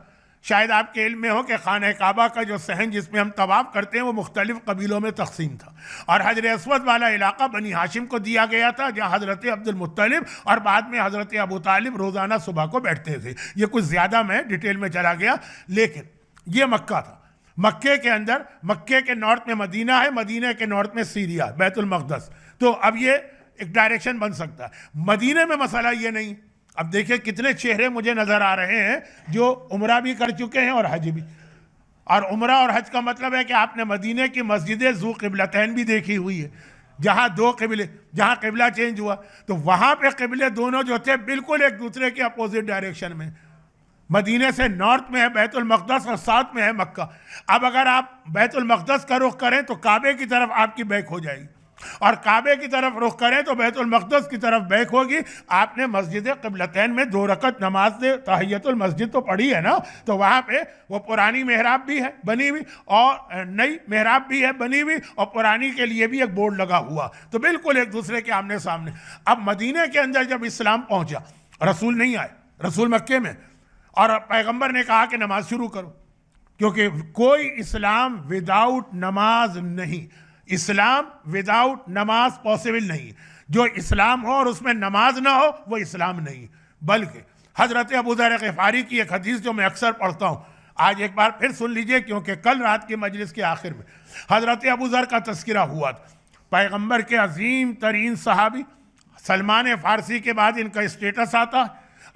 شاید آپ کے علم میں ہو کہ خانہ کعبہ کا جو صحن جس میں ہم طواف کرتے ہیں وہ مختلف قبیلوں میں تقسیم تھا، اور حجر اسود والا علاقہ بنی ہاشم کو دیا گیا تھا جہاں حضرت عبد المطلب اور بعد میں حضرت ابو طالب روزانہ صبح کو بیٹھتے تھے۔ یہ کچھ زیادہ میں ڈیٹیل میں چلا گیا، لیکن یہ مکہ تھا۔ مکے کے اندر، مکے کے نارتھ میں مدینہ ہے، مدینہ کے نارتھ میں سیریا، بیت المقدس۔ تو اب یہ ایک ڈائریکشن بن سکتا ہے۔ مدینے میں مسئلہ یہ نہیں، اب دیکھیں کتنے چہرے مجھے نظر آ رہے ہیں جو عمرہ بھی کر چکے ہیں اور حج بھی. اور عمرہ اور حج کا مطلب ہے کہ آپ نے مدینہ کی مسجد ذو قبلتین بھی دیکھی ہوئی ہے, جہاں دو قبلے, جہاں قبلہ چینج ہوا تو وہاں پہ قبلے دونوں جو تھے بالکل ایک دوسرے کے اپوزٹ ڈائریکشن میں. مدینہ سے نارتھ میں ہے بیت المقدس اور ساؤتھ میں ہے مکہ. اب اگر آپ بیت المقدس کا رخ کریں تو کعبے کی طرف آپ کی بیک ہو جائے گی, اور کعبے کی طرف رخ کریں تو بیت المقدس کی طرف بیک ہوگی. آپ نے مسجد قبلتین میں 2 رکعت نماز تحیت المسجد تو پڑھی ہے نا, تو وہاں پہ وہ پرانی محراب بھی ہے بنی ہوئی اور نئی محراب بھی ہے بنی ہوئی, اور پرانی کے لیے بھی ایک بورڈ لگا ہوا, تو بالکل ایک دوسرے کے آمنے سامنے. اب مدینہ کے اندر جب اسلام پہنچا, رسول نہیں آئے, رسول مکے میں, اور پیغمبر نے کہا کہ نماز شروع کرو, کیونکہ کوئی اسلام وداؤٹ نماز نہیں, اسلام وداؤٹ نماز پاسبل نہیں. جو اسلام ہو اور اس میں نماز نہ ہو وہ اسلام نہیں. بلکہ حضرت ابو ذر غفاری کی ایک حدیث جو میں اکثر پڑھتا ہوں, آج ایک بار پھر سن لیجئے, کیونکہ کل رات کی مجلس کے آخر میں حضرت ابو ذر کا تذکرہ ہوا تھا. پیغمبر کے عظیم ترین صحابی, سلمان فارسی کے بعد ان کا اسٹیٹس آتا.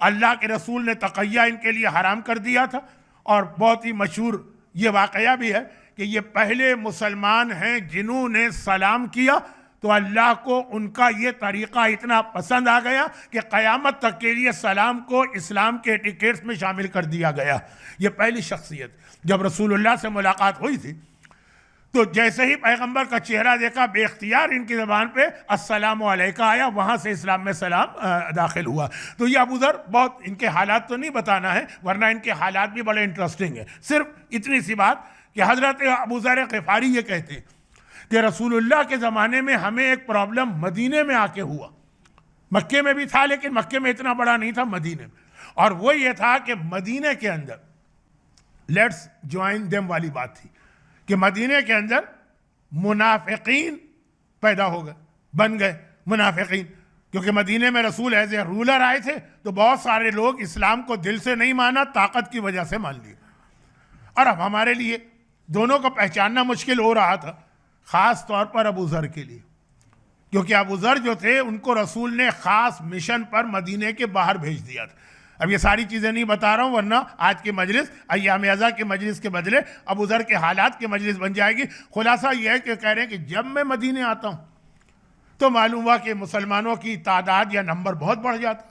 اللہ کے رسول نے تقیہ ان کے لیے حرام کر دیا تھا, اور بہت ہی مشہور یہ واقعہ بھی ہے کہ یہ پہلے مسلمان ہیں جنہوں نے سلام کیا تو اللہ کو ان کا یہ طریقہ اتنا پسند آ گیا کہ قیامت تک کے لیے سلام کو اسلام کے ایٹیکیٹس میں شامل کر دیا گیا. یہ پہلی شخصیت. جب رسول اللہ سے ملاقات ہوئی تھی تو جیسے ہی پیغمبر کا چہرہ دیکھا, بے اختیار ان کی زبان پہ السلام علیکہ آیا, وہاں سے اسلام میں سلام داخل ہوا. تو یہ ابو ذر, بہت ان کے حالات تو نہیں بتانا ہے ورنہ ان کے حالات بھی بڑے انٹرسٹنگ ہیں, صرف اتنی سی بات کہ حضرت ابو ذر غفاری یہ کہتے کہ رسول اللہ کے زمانے میں ہمیں ایک پرابلم مدینے میں آ کے ہوا. مکے میں بھی تھا لیکن مکے میں اتنا بڑا نہیں تھا, مدینے میں. اور وہ یہ تھا کہ مدینے کے اندر لیٹس جوائن دیم والی بات تھی کہ مدینے کے اندر منافقین پیدا ہو گئے, بن گئے منافقین, کیونکہ مدینے میں رسول ایز اے رولر آئے تھے تو بہت سارے لوگ اسلام کو دل سے نہیں مانا, طاقت کی وجہ سے مان لیے. اور اب ہمارے لیے دونوں کو پہچاننا مشکل ہو رہا تھا, خاص طور پر ابو ذر کے لیے, کیونکہ ابو ذر جو تھے ان کو رسول نے خاص مشن پر مدینے کے باہر بھیج دیا تھا. اب یہ ساری چیزیں نہیں بتا رہا ہوں ورنہ آج کی مجلس ایام ازا کی مجلس کے بدلے ابو ذر کے حالات کی مجلس بن جائے گی. خلاصہ یہ ہے کہ کہہ رہے ہیں کہ جب میں مدینے آتا ہوں تو معلوم ہوا کہ مسلمانوں کی تعداد یا نمبر بہت بڑھ جاتا.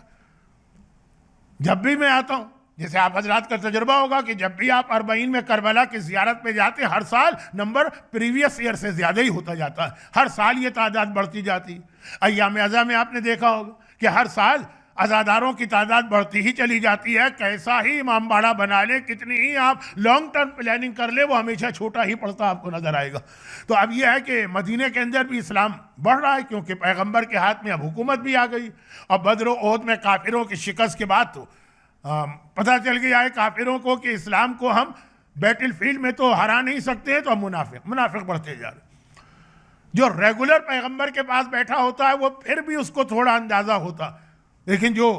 جب بھی میں آتا ہوں, جیسے آپ حضرات کا تجربہ ہوگا کہ جب بھی آپ 40 میں کربلا کی زیارت پہ جاتے ہیں, ہر سال نمبر پریویس ایئر سے زیادہ ہی ہوتا جاتا ہے, ہر سال یہ تعداد بڑھتی جاتی. ایام ازا میں آپ نے دیکھا ہوگا کہ ہر سال عزاداروں کی تعداد بڑھتی ہی چلی جاتی ہے. کیسا ہی امام باڑہ بنا لے, کتنی ہی آپ لانگ ٹرم پلاننگ کر لے, وہ ہمیشہ چھوٹا ہی پڑتا آپ کو نظر آئے گا. تو اب یہ ہے کہ مدینے کے اندر بھی اسلام بڑھ رہا ہے, کیونکہ پیغمبر کے ہاتھ میں اب حکومت بھی آ گئی. اور بدر و احد میں کافروں کی شکست کے بعد تو پتہ چل گیا ہے کافروں کو کہ اسلام کو ہم بیٹل فیلڈ میں تو ہرا نہیں سکتے ہیں, تو اب منافق بڑھتے جا رہے. جو ریگولر پیغمبر کے پاس بیٹھا ہوتا ہے وہ پھر بھی اس کو تھوڑا اندازہ ہوتا, لیکن جو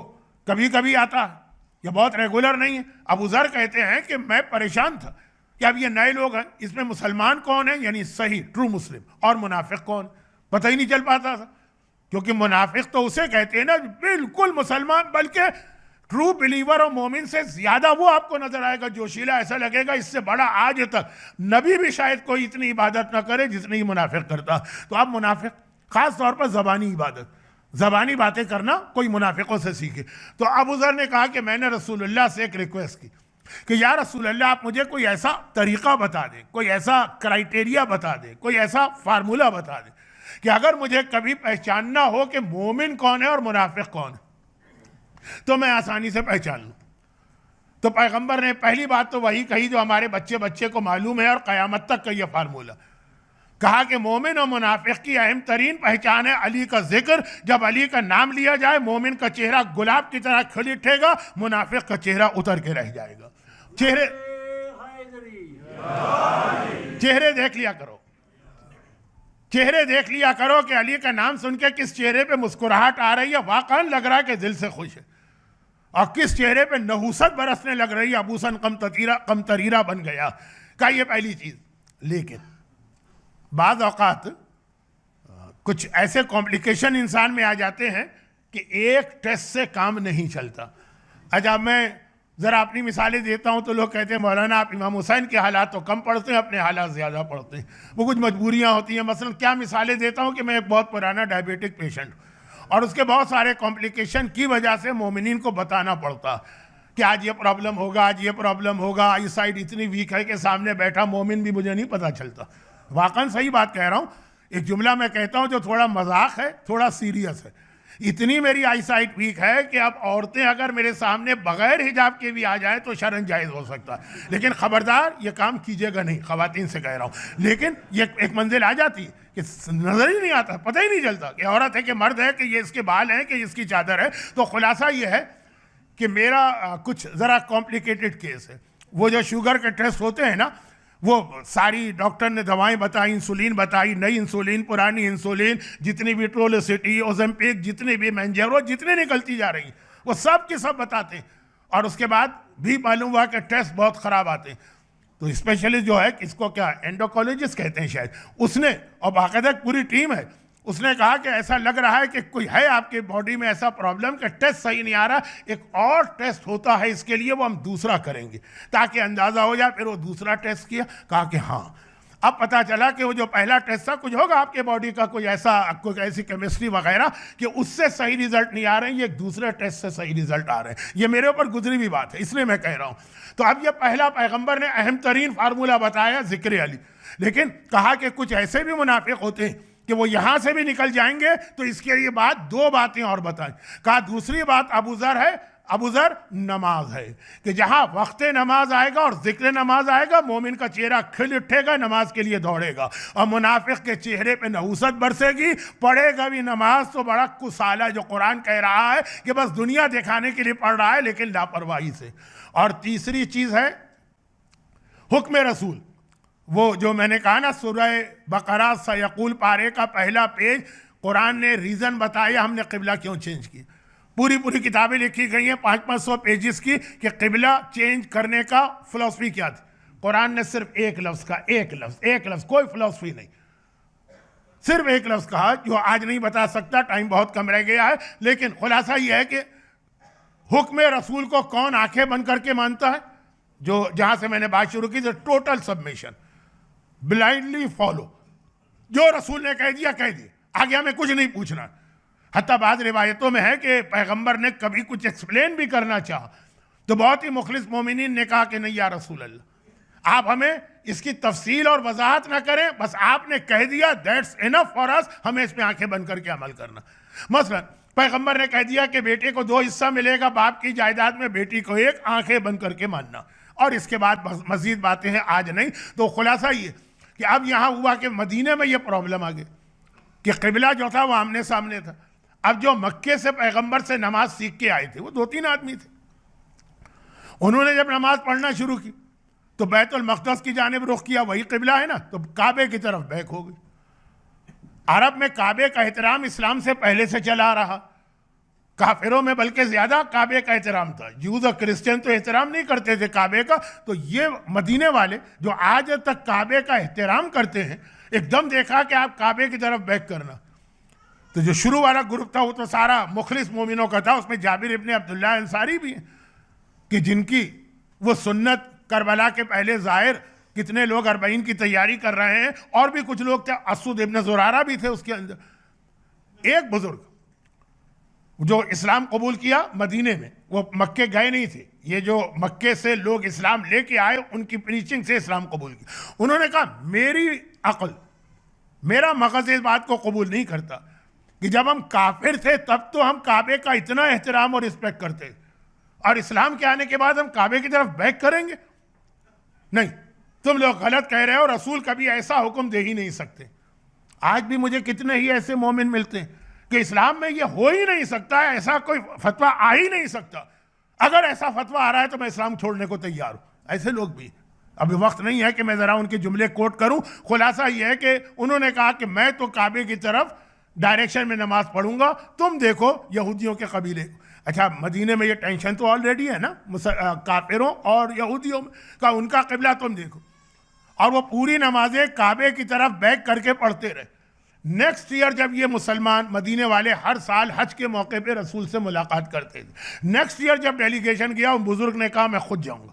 کبھی کبھی آتا یہ بہت ریگولر نہیں ہے. ابو ذر کہتے ہیں کہ میں پریشان تھا کہ اب یہ نئے لوگ ہیں, اس میں مسلمان کون ہیں, یعنی صحیح ٹرو مسلم, اور منافق کون, پتہ ہی نہیں چل پاتا تھا. کیونکہ منافق تو اسے کہتے ہیں نا بالکل مسلمان, بلکہ ٹرو بلیور اور مومن سے زیادہ وہ آپ کو نظر آئے گا جوشیلا, ایسا لگے گا اس سے بڑا آج تک نبی بھی شاید کوئی اتنی عبادت نہ کرے جتنی منافق کرتا. تو اب منافق خاص طور پر زبانی عبادت, زبانی باتیں کرنا کوئی منافقوں سے سیکھے. تو ابو ذر نے کہا کہ میں نے رسول اللہ سے ایک ریکویسٹ کی کہ یا رسول اللہ آپ مجھے کوئی ایسا طریقہ بتا دیں, کوئی ایسا کرائیٹیریا بتا دیں, کوئی ایسا فارمولہ بتا دیں کہ اگر مجھے کبھی پہچاننا ہو کہ مومن کون ہے اور منافق کون ہے تو میں آسانی سے پہچان لوں. تو پیغمبر نے پہلی بات تو وہی کہی جو ہمارے بچے کو معلوم ہے اور قیامت تک کا یہ فارمولہ, کہا کہ مومن اور منافق کی اہم ترین پہچان ہے علی کا ذکر. جب علی کا نام لیا جائے مومن کا چہرہ گلاب کی طرح کھل اٹھے گا, منافق کا چہرہ اتر کے رہ جائے گا. چہرے دیکھ لیا کرو, چہرے دیکھ لیا کرو کہ علی کا نام سن کے کس چہرے پہ مسکراہٹ آ رہی ہے, واقعاً لگ رہا ہے کہ دل سے خوش ہے, اور کس چہرے پہ نحوست برسنے لگ رہی ہے, ابوسن قمطریرہ بن گیا. کہا یہ پہلی چیز. لیکن بعض اوقات کچھ ایسے کمپلیکیشن انسان میں آ جاتے ہیں کہ ایک ٹیسٹ سے کام نہیں چلتا. اچھا میں ذرا اپنی مثالیں دیتا ہوں تو لوگ کہتے ہیں مولانا آپ امام حسین کے حالات تو کم پڑھتے ہیں, اپنے حالات زیادہ پڑھتے ہیں. وہ کچھ مجبوریاں ہوتی ہیں. مثلا کیا مثالیں دیتا ہوں کہ میں ایک بہت پرانا ڈائبیٹک پیشنٹ ہوں اور اس کے بہت سارے کمپلیکیشن کی وجہ سے مومنین کو بتانا پڑتا کہ آج یہ پرابلم ہوگا, آج یہ پرابلم ہوگا, آئی سائٹ اتنی ویک ہے کہ سامنے بیٹھا مومن بھی مجھے نہیں پتہ چلتا. واقعاً صحیح بات کہہ رہا ہوں. ایک جملہ میں کہتا ہوں جو تھوڑا مذاق ہے تھوڑا سیریس ہے. اتنی میری آئی سائٹ ویک ہے کہ اب عورتیں اگر میرے سامنے بغیر حجاب کے بھی آ جائیں تو شرن جائز ہو سکتا ہے, لیکن خبردار یہ کام کیجیے گا نہیں, خواتین سے کہہ رہا ہوں. لیکن یہ ایک منزل آ جاتی کہ نظر ہی نہیں آتا, پتہ ہی نہیں چلتا کہ عورت ہے کہ مرد ہے, کہ یہ اس کے بال ہیں کہ اس کی چادر ہے. تو خلاصہ یہ ہے کہ میرا کچھ ذرا کمپلیکیٹڈ کیس ہے. وہ جو شوگر کے ٹیسٹ ہوتے ہیں نا, وہ ساری ڈاکٹر نے دوائیں بتائی, انسولین بتائی, نئی انسولین, پرانی انسولین, جتنی بھی ٹرولوسٹی, اوزمپک, جتنی بھی مینجیرو, جتنی نکلتی جا رہی ہیں وہ سب کی سب بتاتے ہیں. اور اس کے بعد بھی معلوم ہوا کہ ٹیسٹ بہت خراب آتے ہیں. تو اسپیشلسٹ جو ہے, اس کو کیا اینڈوکالوجسٹ کہتے ہیں شاید, اس نے, اور باقاعدہ پوری ٹیم ہے, اس نے کہا کہ ایسا لگ رہا ہے کہ کوئی ہے آپ کے باڈی میں ایسا پرابلم کہ ٹیسٹ صحیح نہیں آ رہا, ایک اور ٹیسٹ ہوتا ہے اس کے لیے, وہ ہم دوسرا کریں گے تاکہ اندازہ ہو جائے. پھر وہ دوسرا ٹیسٹ کیا, کہا کہ ہاں اب پتہ چلا کہ وہ جو پہلا ٹیسٹ تھا کچھ ہوگا آپ کے باڈی کا کوئی ایسی کیمسٹری وغیرہ کہ اس سے صحیح رزلٹ نہیں آ رہے ہیں, یہ ایک دوسرے ٹیسٹ سے صحیح رزلٹ آ رہے ہیں. یہ میرے اوپر گزری ہوئی بات ہے, اس لیے میں کہہ رہا ہوں. تو اب یہ پہلا پیغمبر نے اہم ترین فارمولہ بتایا, ذکر علی, لیکن کہا کہ کچھ ایسے بھی منافق ہوتے ہیں کہ وہ یہاں سے بھی نکل جائیں گے, تو اس کے لیے بات دو باتیں اور بتائیں. کہا دوسری بات ابو ذر ہے, ابو ذر نماز ہے, کہ جہاں وقت نماز آئے گا اور ذکر نماز آئے گا مومن کا چہرہ کھل اٹھے گا, نماز کے لیے دوڑے گا, اور منافق کے چہرے پہ نحوست برسے گی, پڑھے گا بھی نماز تو بڑا کسالہ, جو قرآن کہہ رہا ہے کہ بس دنیا دکھانے کے لیے پڑھ رہا ہے لیکن لاپرواہی سے. اور تیسری چیز ہے حکم رسول, وہ جو میں نے کہا نا سورہ بقرہ سیقول پارے کا پہلا پیج, قرآن نے ریزن بتایا ہم نے قبلہ کیوں چینج کی. پوری کتابیں لکھی گئی ہیں 500 پیجز کی کہ قبلہ چینج کرنے کا فلسفی کیا تھی. قرآن نے صرف ایک لفظ کا, ایک لفظ, کوئی فلسفی نہیں, صرف ایک لفظ کہا جو آج نہیں بتا سکتا, ٹائم بہت کم رہ گیا ہے. لیکن خلاصہ یہ ہے کہ حکم رسول کو کون آنکھیں بند کر کے مانتا ہے, جو جہاں سے میں نے بات شروع کی, ٹوٹل سبمیشن, بلائنڈلی فالو, جو رسول نے کہہ دیا کہہ دیا, آگے ہمیں کچھ نہیں پوچھنا. حتیٰ بعض روایتوں میں ہے کہ پیغمبر نے کبھی کچھ ایکسپلین بھی کرنا چاہا تو بہت ہی مخلص مومنین نے کہا کہ نہیں یا رسول اللہ, آپ ہمیں اس کی تفصیل اور وضاحت نہ کریں, بس آپ نے کہہ دیا دیٹس انف فار اس, ہمیں اس پہ آنکھیں بند کر کے عمل کرنا. مثلا پیغمبر نے کہہ دیا کہ بیٹے کو 2 حصہ ملے گا باپ کی جائیداد میں, بیٹی کو 1, آنکھیں بند کر کے ماننا. اور اس کے بعد مزید باتیں ہیں, آج نہیں. تو خلاصہ یہ کہ اب یہاں ہوا کہ مدینے میں یہ پرابلم آ گئی کہ قبلہ جو تھا وہ آمنے سامنے تھا. اب جو مکے سے پیغمبر سے نماز سیکھ کے آئے تھے وہ 2-3 آدمی تھے. انہوں نے جب نماز پڑھنا شروع کی تو بیت المقدس کی جانب رخ کیا, وہی قبلہ ہے نا, تو کعبے کی طرف بیک ہو گئی. عرب میں کعبے کا احترام اسلام سے پہلے سے چلا آ رہا, کافروں میں بلکہ زیادہ کعبے کا احترام تھا. جوز اور کرسچن تو احترام نہیں کرتے تھے کعبے کا, تو یہ مدینے والے جو آج تک کعبے کا احترام کرتے ہیں, ایک دم دیکھا کہ آپ کعبے کی طرف بیک کرنا. تو جو شروع والا گروپ تھا وہ تو سارا مخلص مومنوں کا تھا, اس میں جابر ابن عبداللہ انصاری بھی ہیں کہ جن کی وہ سنت کربلا کے پہلے ظاہر, کتنے لوگ 40 کی تیاری کر رہے ہیں, اور بھی کچھ لوگ تھے, اسود ابن زرارہ بھی تھے اس کے اندر. ایک بزرگ جو اسلام قبول کیا مدینے میں, وہ مکے گئے نہیں تھے, یہ جو مکے سے لوگ اسلام لے کے آئے ان کی پریچنگ سے اسلام قبول کیا. انہوں نے کہا میری عقل, میرا مغز اس بات کو قبول نہیں کرتا کہ جب ہم کافر تھے تب تو ہم کعبے کا اتنا احترام اور رسپیکٹ کرتے, اور اسلام کے آنے کے بعد ہم کعبے کی طرف بیک کریں گے. نہیں, تم لوگ غلط کہہ رہے ہو, رسول کبھی ایسا حکم دے ہی نہیں سکتے. آج بھی مجھے کتنے ہی ایسے مومن ملتے ہیں کہ اسلام میں یہ ہو ہی نہیں سکتا ہے, ایسا کوئی فتویٰ آ ہی نہیں سکتا, اگر ایسا فتویٰ آ رہا ہے تو میں اسلام چھوڑنے کو تیار ہوں. ایسے لوگ بھی, ابھی وقت نہیں ہے کہ میں ذرا ان کے جملے کوٹ کروں. خلاصہ یہ ہے کہ انہوں نے کہا کہ میں تو کعبے کی طرف ڈائریکشن میں نماز پڑھوں گا, تم دیکھو یہودیوں کے قبیلے. اچھا مدینے میں یہ ٹینشن تو آلریڈی ہے نا کافروں اور یہودیوں کا, ان کا قبلہ تم دیکھو. اور وہ پوری نمازیں کعبے کی طرف بیک کر کے پڑھتے رہے. نیکسٹ ایئر جب یہ مسلمان مدینے والے ہر سال حج کے موقع پہ رسول سے ملاقات کرتے تھے، نیکسٹ ایئر جب ڈیلیگیشن گیا، ان بزرگ نے کہا میں خود جاؤں گا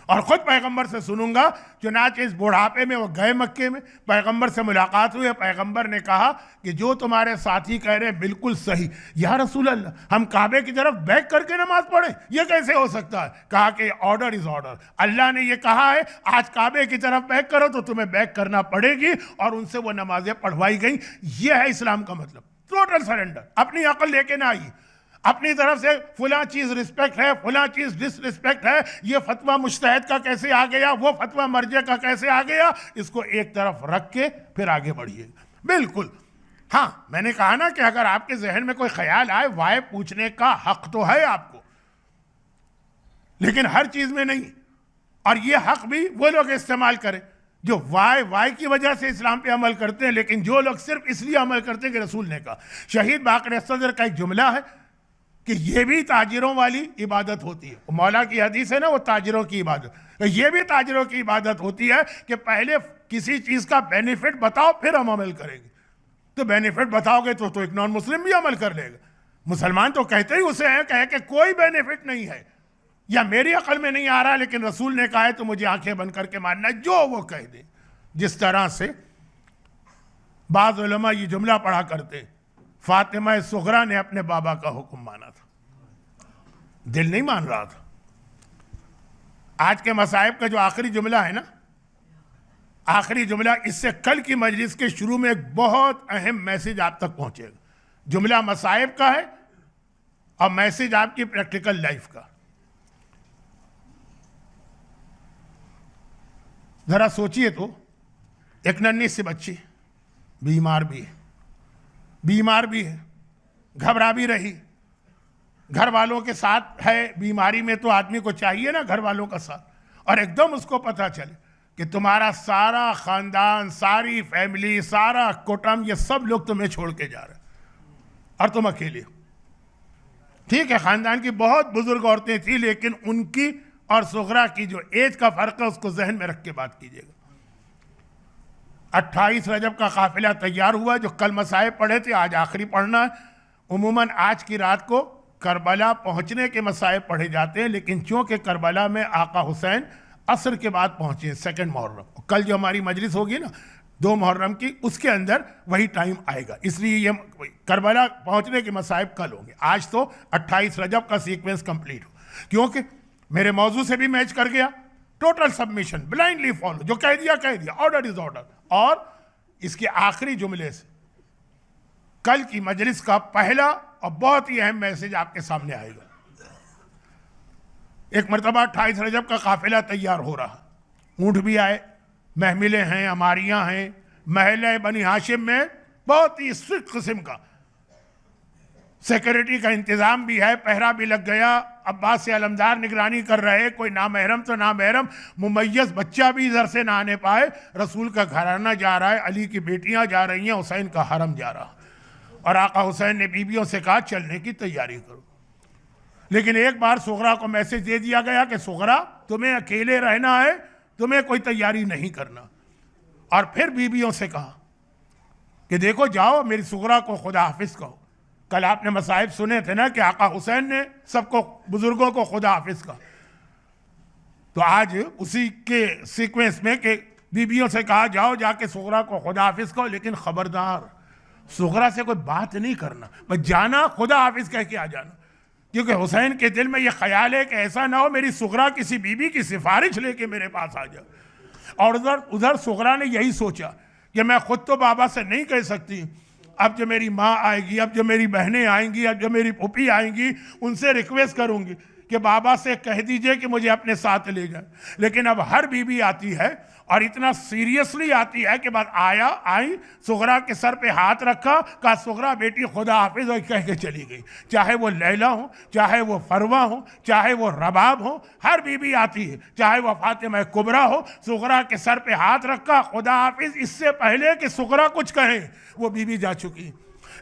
اور خود پیغمبر سے سنوں گا۔ چنانچہ اس بڑھاپے میں وہ گئے مکے میں، پیغمبر سے ملاقات ہوئی، پیغمبر نے کہا کہ جو تمہارے ساتھی کہہ رہے ہیں بالکل صحیح، یا رسول اللہ ہم کعبے کی طرف بیک کر کے نماز پڑھیں، یہ کیسے ہو سکتا ہے؟ کہا کہ آرڈر از آرڈر، اللہ نے یہ کہا ہے آج کعبے کی طرف بیک کرو تو تمہیں بیک کرنا پڑے گی، اور ان سے وہ نمازیں پڑھوائی گئیں۔ یہ ہے اسلام کا مطلب، ٹوٹل سرنڈر۔ اپنی عقل لے کے نہ آئیے، اپنی طرف سے فلاں چیز رسپیکٹ ہے، فلاں چیز ڈس رسپیکٹ ہے، یہ فتویٰ مجتہد کا کیسے آ گیا، وہ فتویٰ مرجع کا کیسے آ گیا، اس کو ایک طرف رکھ کے پھر آگے بڑھیے۔ بالکل ہاں، میں نے کہا نا کہ اگر آپ کے ذہن میں کوئی خیال آئے، وائے پوچھنے کا حق تو ہے آپ کو، لیکن ہر چیز میں نہیں۔ اور یہ حق بھی وہ لوگ استعمال کریں جو وائی کی وجہ سے اسلام پہ عمل کرتے ہیں، لیکن جو لوگ صرف اس لیے عمل کرتے ہیں کہ رسول نے کہا۔ شہید باقر صدر کا ایک جملہ ہے کہ یہ بھی تاجروں والی عبادت ہوتی ہے، مولا کی حدیث ہے نا، وہ تاجروں کی عبادت، یہ بھی تاجروں کی عبادت ہوتی ہے کہ پہلے کسی چیز کا بینیفٹ بتاؤ پھر ہم عمل کریں گے۔ تو بینیفٹ بتاؤ گے تو ایک نان مسلم بھی عمل کر لے گا۔ مسلمان تو کہتے ہی اسے ہیں کہ کوئی بینیفٹ نہیں ہے یا میری عقل میں نہیں آ رہا، لیکن رسول نے کہا ہے تو مجھے آنکھیں بند کر کے ماننا ہے جو وہ کہہ دے۔ جس طرح سے بعض علماء یہ جملہ پڑھا کرتے، فاطمہ صغریٰ نے اپنے بابا کا حکم مانا تھا، دل نہیں مان رہا تھا۔ آج کے مصائب کا جو آخری جملہ ہے نا، آخری جملہ، اس سے کل کی مجلس کے شروع میں ایک بہت اہم میسج آپ تک پہنچے گا۔ جملہ مصائب کا ہے اور میسج آپ کی پریکٹیکل لائف کا۔ ذرا سوچئے تو، ایک ننھی سی بچی بیمار بھی ہے، گھبرا بھی رہی، گھر والوں کے ساتھ ہے، بیماری میں تو آدمی کو چاہیے نا گھر والوں کا ساتھ، اور ایک دم اس کو پتہ چلے کہ تمہارا سارا خاندان، ساری فیملی، سارا کٹم، یہ سب لوگ تمہیں چھوڑ کے جا رہے ہیں اور تم اکیلے ہو۔ ٹھیک ہے، خاندان کی بہت بزرگ عورتیں تھیں، لیکن ان کی اور صغریٰ کی جو ایج کا فرق ہے اس کو ذہن میں رکھ کے بات کیجیے گا۔ 28 رجب کا قافلہ تیار ہوا، جو کل مصائب پڑھے تھے آج آخری پڑھنا ہے۔ عموماً آج کی رات کو کربلا پہنچنے کے مصائب پڑھے جاتے ہیں، لیکن چونکہ کربلا میں آقا حسین عصر کے بعد پہنچے، 2 محرم، کل جو ہماری مجلس ہوگی نا 2 محرم کی، اس کے اندر وہی ٹائم آئے گا، اس لیے یہ کربلا پہنچنے کے مصائب کل ہوں گے۔ آج تو 28 رجب کا سیکوینس کمپلیٹ ہو، کیونکہ میرے موضوع سے بھی میچ کر گیا۔ ٹوٹل سبمیشن، بلائنڈلی فالو، جو کہہ دیا، آرڈر از آرڈر۔ اور اس کے آخری جملے سے کل کی مجلس کا پہلا اور بہت ہی اہم میسج آپ کے سامنے آئے گا۔ ایک مرتبہ 28 رجب کا قافلہ تیار ہو رہا، اونٹ بھی آئے، محملیں ہیں، اماریاں ہیں، محلہ بنی ہاشم میں بہت ہی اسٹرکٹ قسم کا سیکیورٹی کا انتظام بھی ہے، پہرا بھی لگ گیا، عباس سے علمدار نگرانی کر رہے، کوئی نامحرم تو نامحرم، ممیز بچہ بھی ادھر سے نہ آنے پائے۔ رسول کا گھرانہ جا رہا ہے، علی کی بیٹیاں جا رہی ہیں، حسین کا حرم جا رہا، اور آقا حسین نے بیویوں سے کہا چلنے کی تیاری کرو۔ لیکن ایک بار صغریٰ کو میسج دے دیا گیا کہ صغریٰ تمہیں اکیلے رہنا ہے، تمہیں کوئی تیاری نہیں کرنا۔ اور پھر بیویوں سے کہا کہ دیکھو جاؤ میری صغریٰ کو خدا حافظ کہو۔ کل آپ نے مصائب سنے تھے نا کہ آقا حسین نے سب کو، بزرگوں کو خدا حافظ کہا، تو آج اسی کے سیکوینس میں کہ بیویوں سے کہا جاؤ جا کے صغریٰ کو خدا حافظ کہو، لیکن خبردار صغریٰ سے کوئی بات نہیں کرنا، بس جانا خدا حافظ کہہ کے آ جانا، کیونکہ حسین کے دل میں یہ خیال ہے کہ ایسا نہ ہو میری صغریٰ کسی بیوی کی سفارش لے کے میرے پاس آ جائے۔ اور ادھر صغریٰ نے یہی سوچا کہ میں خود تو بابا سے نہیں کہہ سکتی، اب جو میری ماں آئے گی، اب جو میری بہنیں آئیں گی، اب جو میری پھوپھی آئیں گی، ان سے ریکویسٹ کروں گی کہ بابا سے کہہ دیجئے کہ مجھے اپنے ساتھ لے جائیں۔ لیکن اب ہر بیوی آتی ہے اور اتنا سیریسلی آتی ہے کہ بس آئی صغریٰ کے سر پہ ہاتھ رکھا، کہا صغریٰ بیٹی خدا حافظ، اور کہہ کے چلی گئی۔ چاہے وہ لیلا ہوں، چاہے وہ فروہ ہوں، چاہے وہ رباب ہوں، ہر بیوی آتی ہے، چاہے وہ فاطمہ کبریٰ ہو، صغریٰ کے سر پہ ہاتھ رکھا، خدا حافظ، اس سے پہلے کہ صغریٰ کچھ کہیں وہ بیوی جا چکی۔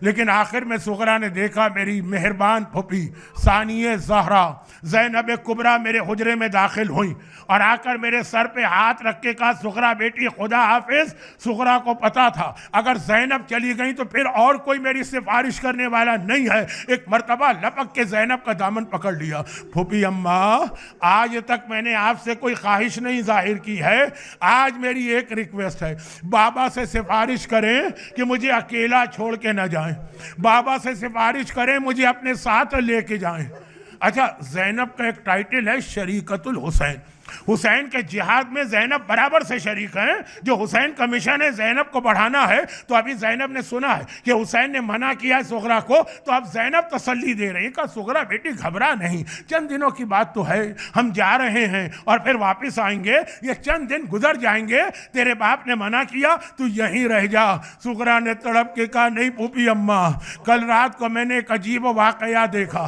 لیکن آخر میں صغرا نے دیکھا میری مہربان پھوپھی ثانیہ زہرا زینب کبریٰ میرے حجرے میں داخل ہوئیں اور آ کر میرے سر پہ ہاتھ رکھ کے کہا صغرا بیٹی خدا حافظ. صغرا کو پتا تھا اگر زینب چلی گئی تو پھر اور کوئی میری سفارش کرنے والا نہیں ہے. ایک مرتبہ لپک کے زینب کا دامن پکڑ لیا. پھوپھی اماں آج تک میں نے آپ سے کوئی خواہش نہیں ظاہر کی ہے, آج میری ایک ریکویسٹ ہے, بابا سے سفارش کریں کہ مجھے اکیلا چھوڑ کے نہ جائیں, بابا سے سفارش کریں مجھے اپنے ساتھ لے کے جائیں. اچھا زینب کا ایک ٹائٹل ہے شریکت الحسین. حسین کے جہاد میں زینب برابر سے شریک ہیں. جو حسین کا مشن ہے زینب کو بڑھانا ہے, تو ابھی زینب نے سنا ہے کہ حسین نے منع کیا ہے صغرا کو, تو اب زینب تسلی دے رہی ہے. کہا صغرا بیٹی گھبرا نہیں, چند دنوں کی بات تو ہے, ہم جا رہے ہیں اور پھر واپس آئیں گے, یہ چند دن گزر جائیں گے, تیرے باپ نے منع کیا تو یہیں رہ جا. صغرا نے تڑپ کے کہا نہیں پھوپھی اماں, کل رات کو میں نے ایک عجیب واقعہ دیکھا.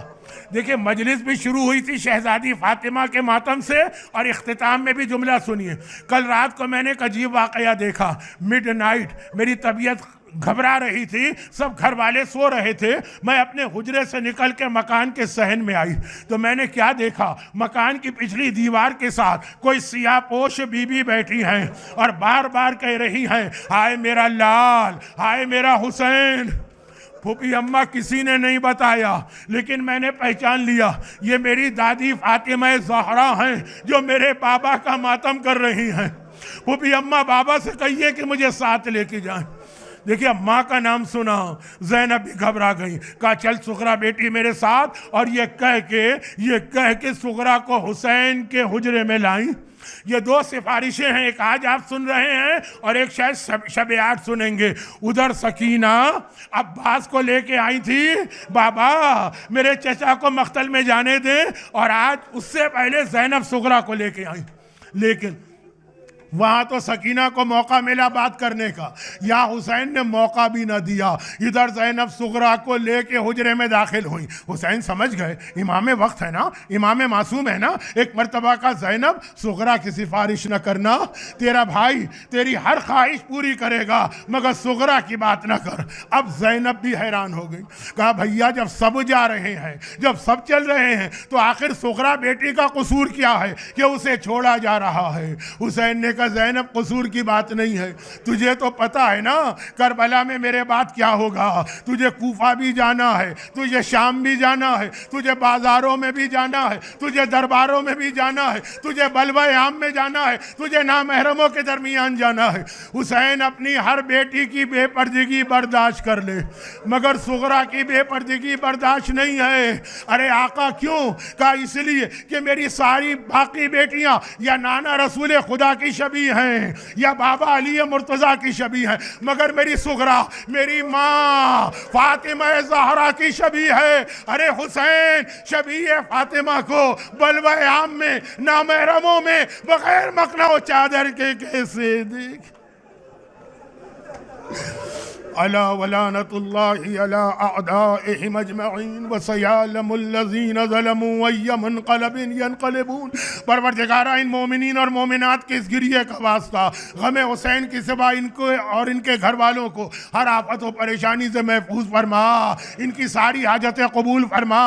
دیکھیں مجلس بھی شروع ہوئی تھی شہزادی فاطمہ کے ماتم سے, اور اختتام میں بھی جملہ سنیے. کل رات کو میں نے ایک عجیب واقعہ دیکھا. مڈ نائٹ میری طبیعت گھبرا رہی تھی, سب گھر والے سو رہے تھے, میں اپنے حجرے سے نکل کے مکان کے صحن میں آئی تو میں نے کیا دیکھا, مکان کی پچھلی دیوار کے ساتھ کوئی سیاہ پوش بی بی بیٹھی ہیں اور بار بار کہہ رہی ہیں ہائے میرا لال, ہائے میرا حسین. پھوپھی اماں کسی نے نہیں بتایا, لیکن میں نے پہچان لیا یہ میری دادی فاطمہ زہرا ہیں جو میرے بابا کا ماتم کر رہی ہیں. پھوپھی اماں بابا سے کہیے کہ مجھے ساتھ لے کے جائیں. دیکھیے ماں کا نام سنا, زینب بھی گھبرا گئی. کہا چل صغرا بیٹی میرے ساتھ, اور یہ کہہ کے صغرا کو حسین کے حجرے میں لائیں. یہ دو سفارشیں ہیں, ایک آج آپ سن رہے ہیں اور ایک شاید شب 8 سنیں گے. ادھر سکینہ عباس کو لے کے آئی تھی, بابا میرے چچا کو مقتل میں جانے دیں, اور آج اس سے پہلے زینب صغرا کو لے کے آئی. لیکن وہاں تو سکینہ کو موقع ملا بات کرنے کا, یا حسین نے موقع بھی نہ دیا. ادھر زینب صغرا کو لے کے حجرے میں داخل ہوئی. حسین سمجھ گئے امام وقت ہے نا, امام معصوم ہے نا. ایک مرتبہ کا زینب صغرا کی سفارش نہ کرنا, تیرا بھائی تیری ہر خواہش پوری کرے گا مگر صغرا کی بات نہ کر. اب زینب بھی حیران ہو گئی. کہا بھیا جب سب جا رہے ہیں, جب سب چل رہے ہیں, تو آخر صغرا بیٹی کا قصور کیا ہے کہ اسے چھوڑا جا رہا ہے. حسین نے زینب قصور کی بات نہیں ہے, تجھے تو پتا ہے نا کربلا میں میرے بعد کیا ہوگا. تجھے کوفہ بھی جانا ہے, تجھے شام بھی جانا ہے, تجھے بازاروں میں بھی جانا ہے, تجھے درباروں میں بھی جانا ہے, تجھے بلوہ عام میں جانا ہے, تجھے نامحرموں کے درمیان جانا ہے. حسین اپنی ہر بیٹی کی بے پردگی برداشت کر لے مگر صغرا کی بے پردگی برداشت نہیں ہے. ارے آقا کیوں؟ کہا اس لیے کہ میری ساری باقی بیٹیاں یا نانا رسول خدا کی شبیہ ہیں یا بابا علی مرتضیٰ کی شبیہ ہیں, مگر میری صغرا میری ماں فاطمہ زہرا کی شبیہ ہے. ارے حسین شبیہ فاطمہ کو بلوہ عام میں نامحرموں میں بغیر مقنع و چادر کے کیسے دیکھ. الا ولعنت اللہ علی اعدائہم اجمعین وسیعلم الذین ظلموا ای منقلب ینقلبون. پروردگارہ ان مومنین اور مومنات کے اس گریے کا واسطہ غم حسین کی سوا ان کو اور ان کے گھر والوں کو ہر آفت و پریشانی سے محفوظ فرما, ان کی ساری حاجتیں قبول فرما,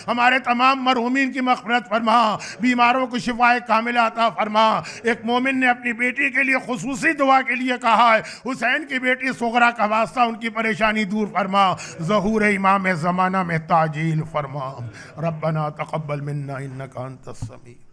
ہمارے تمام مرحومین کی مغفرت فرما, بیماروں کو شفاء کاملہ عطا فرما. ایک مومن نے اپنی بیٹی کے لیے خصوصی دعا کے لیے کہا ہے حسین کی بیٹی صغرا کا واسطہ ان کی پریشانی دور فرما, ظہور امام زمانہ میں تعجیل فرما. ربنا تقبل منا انک انت السمیع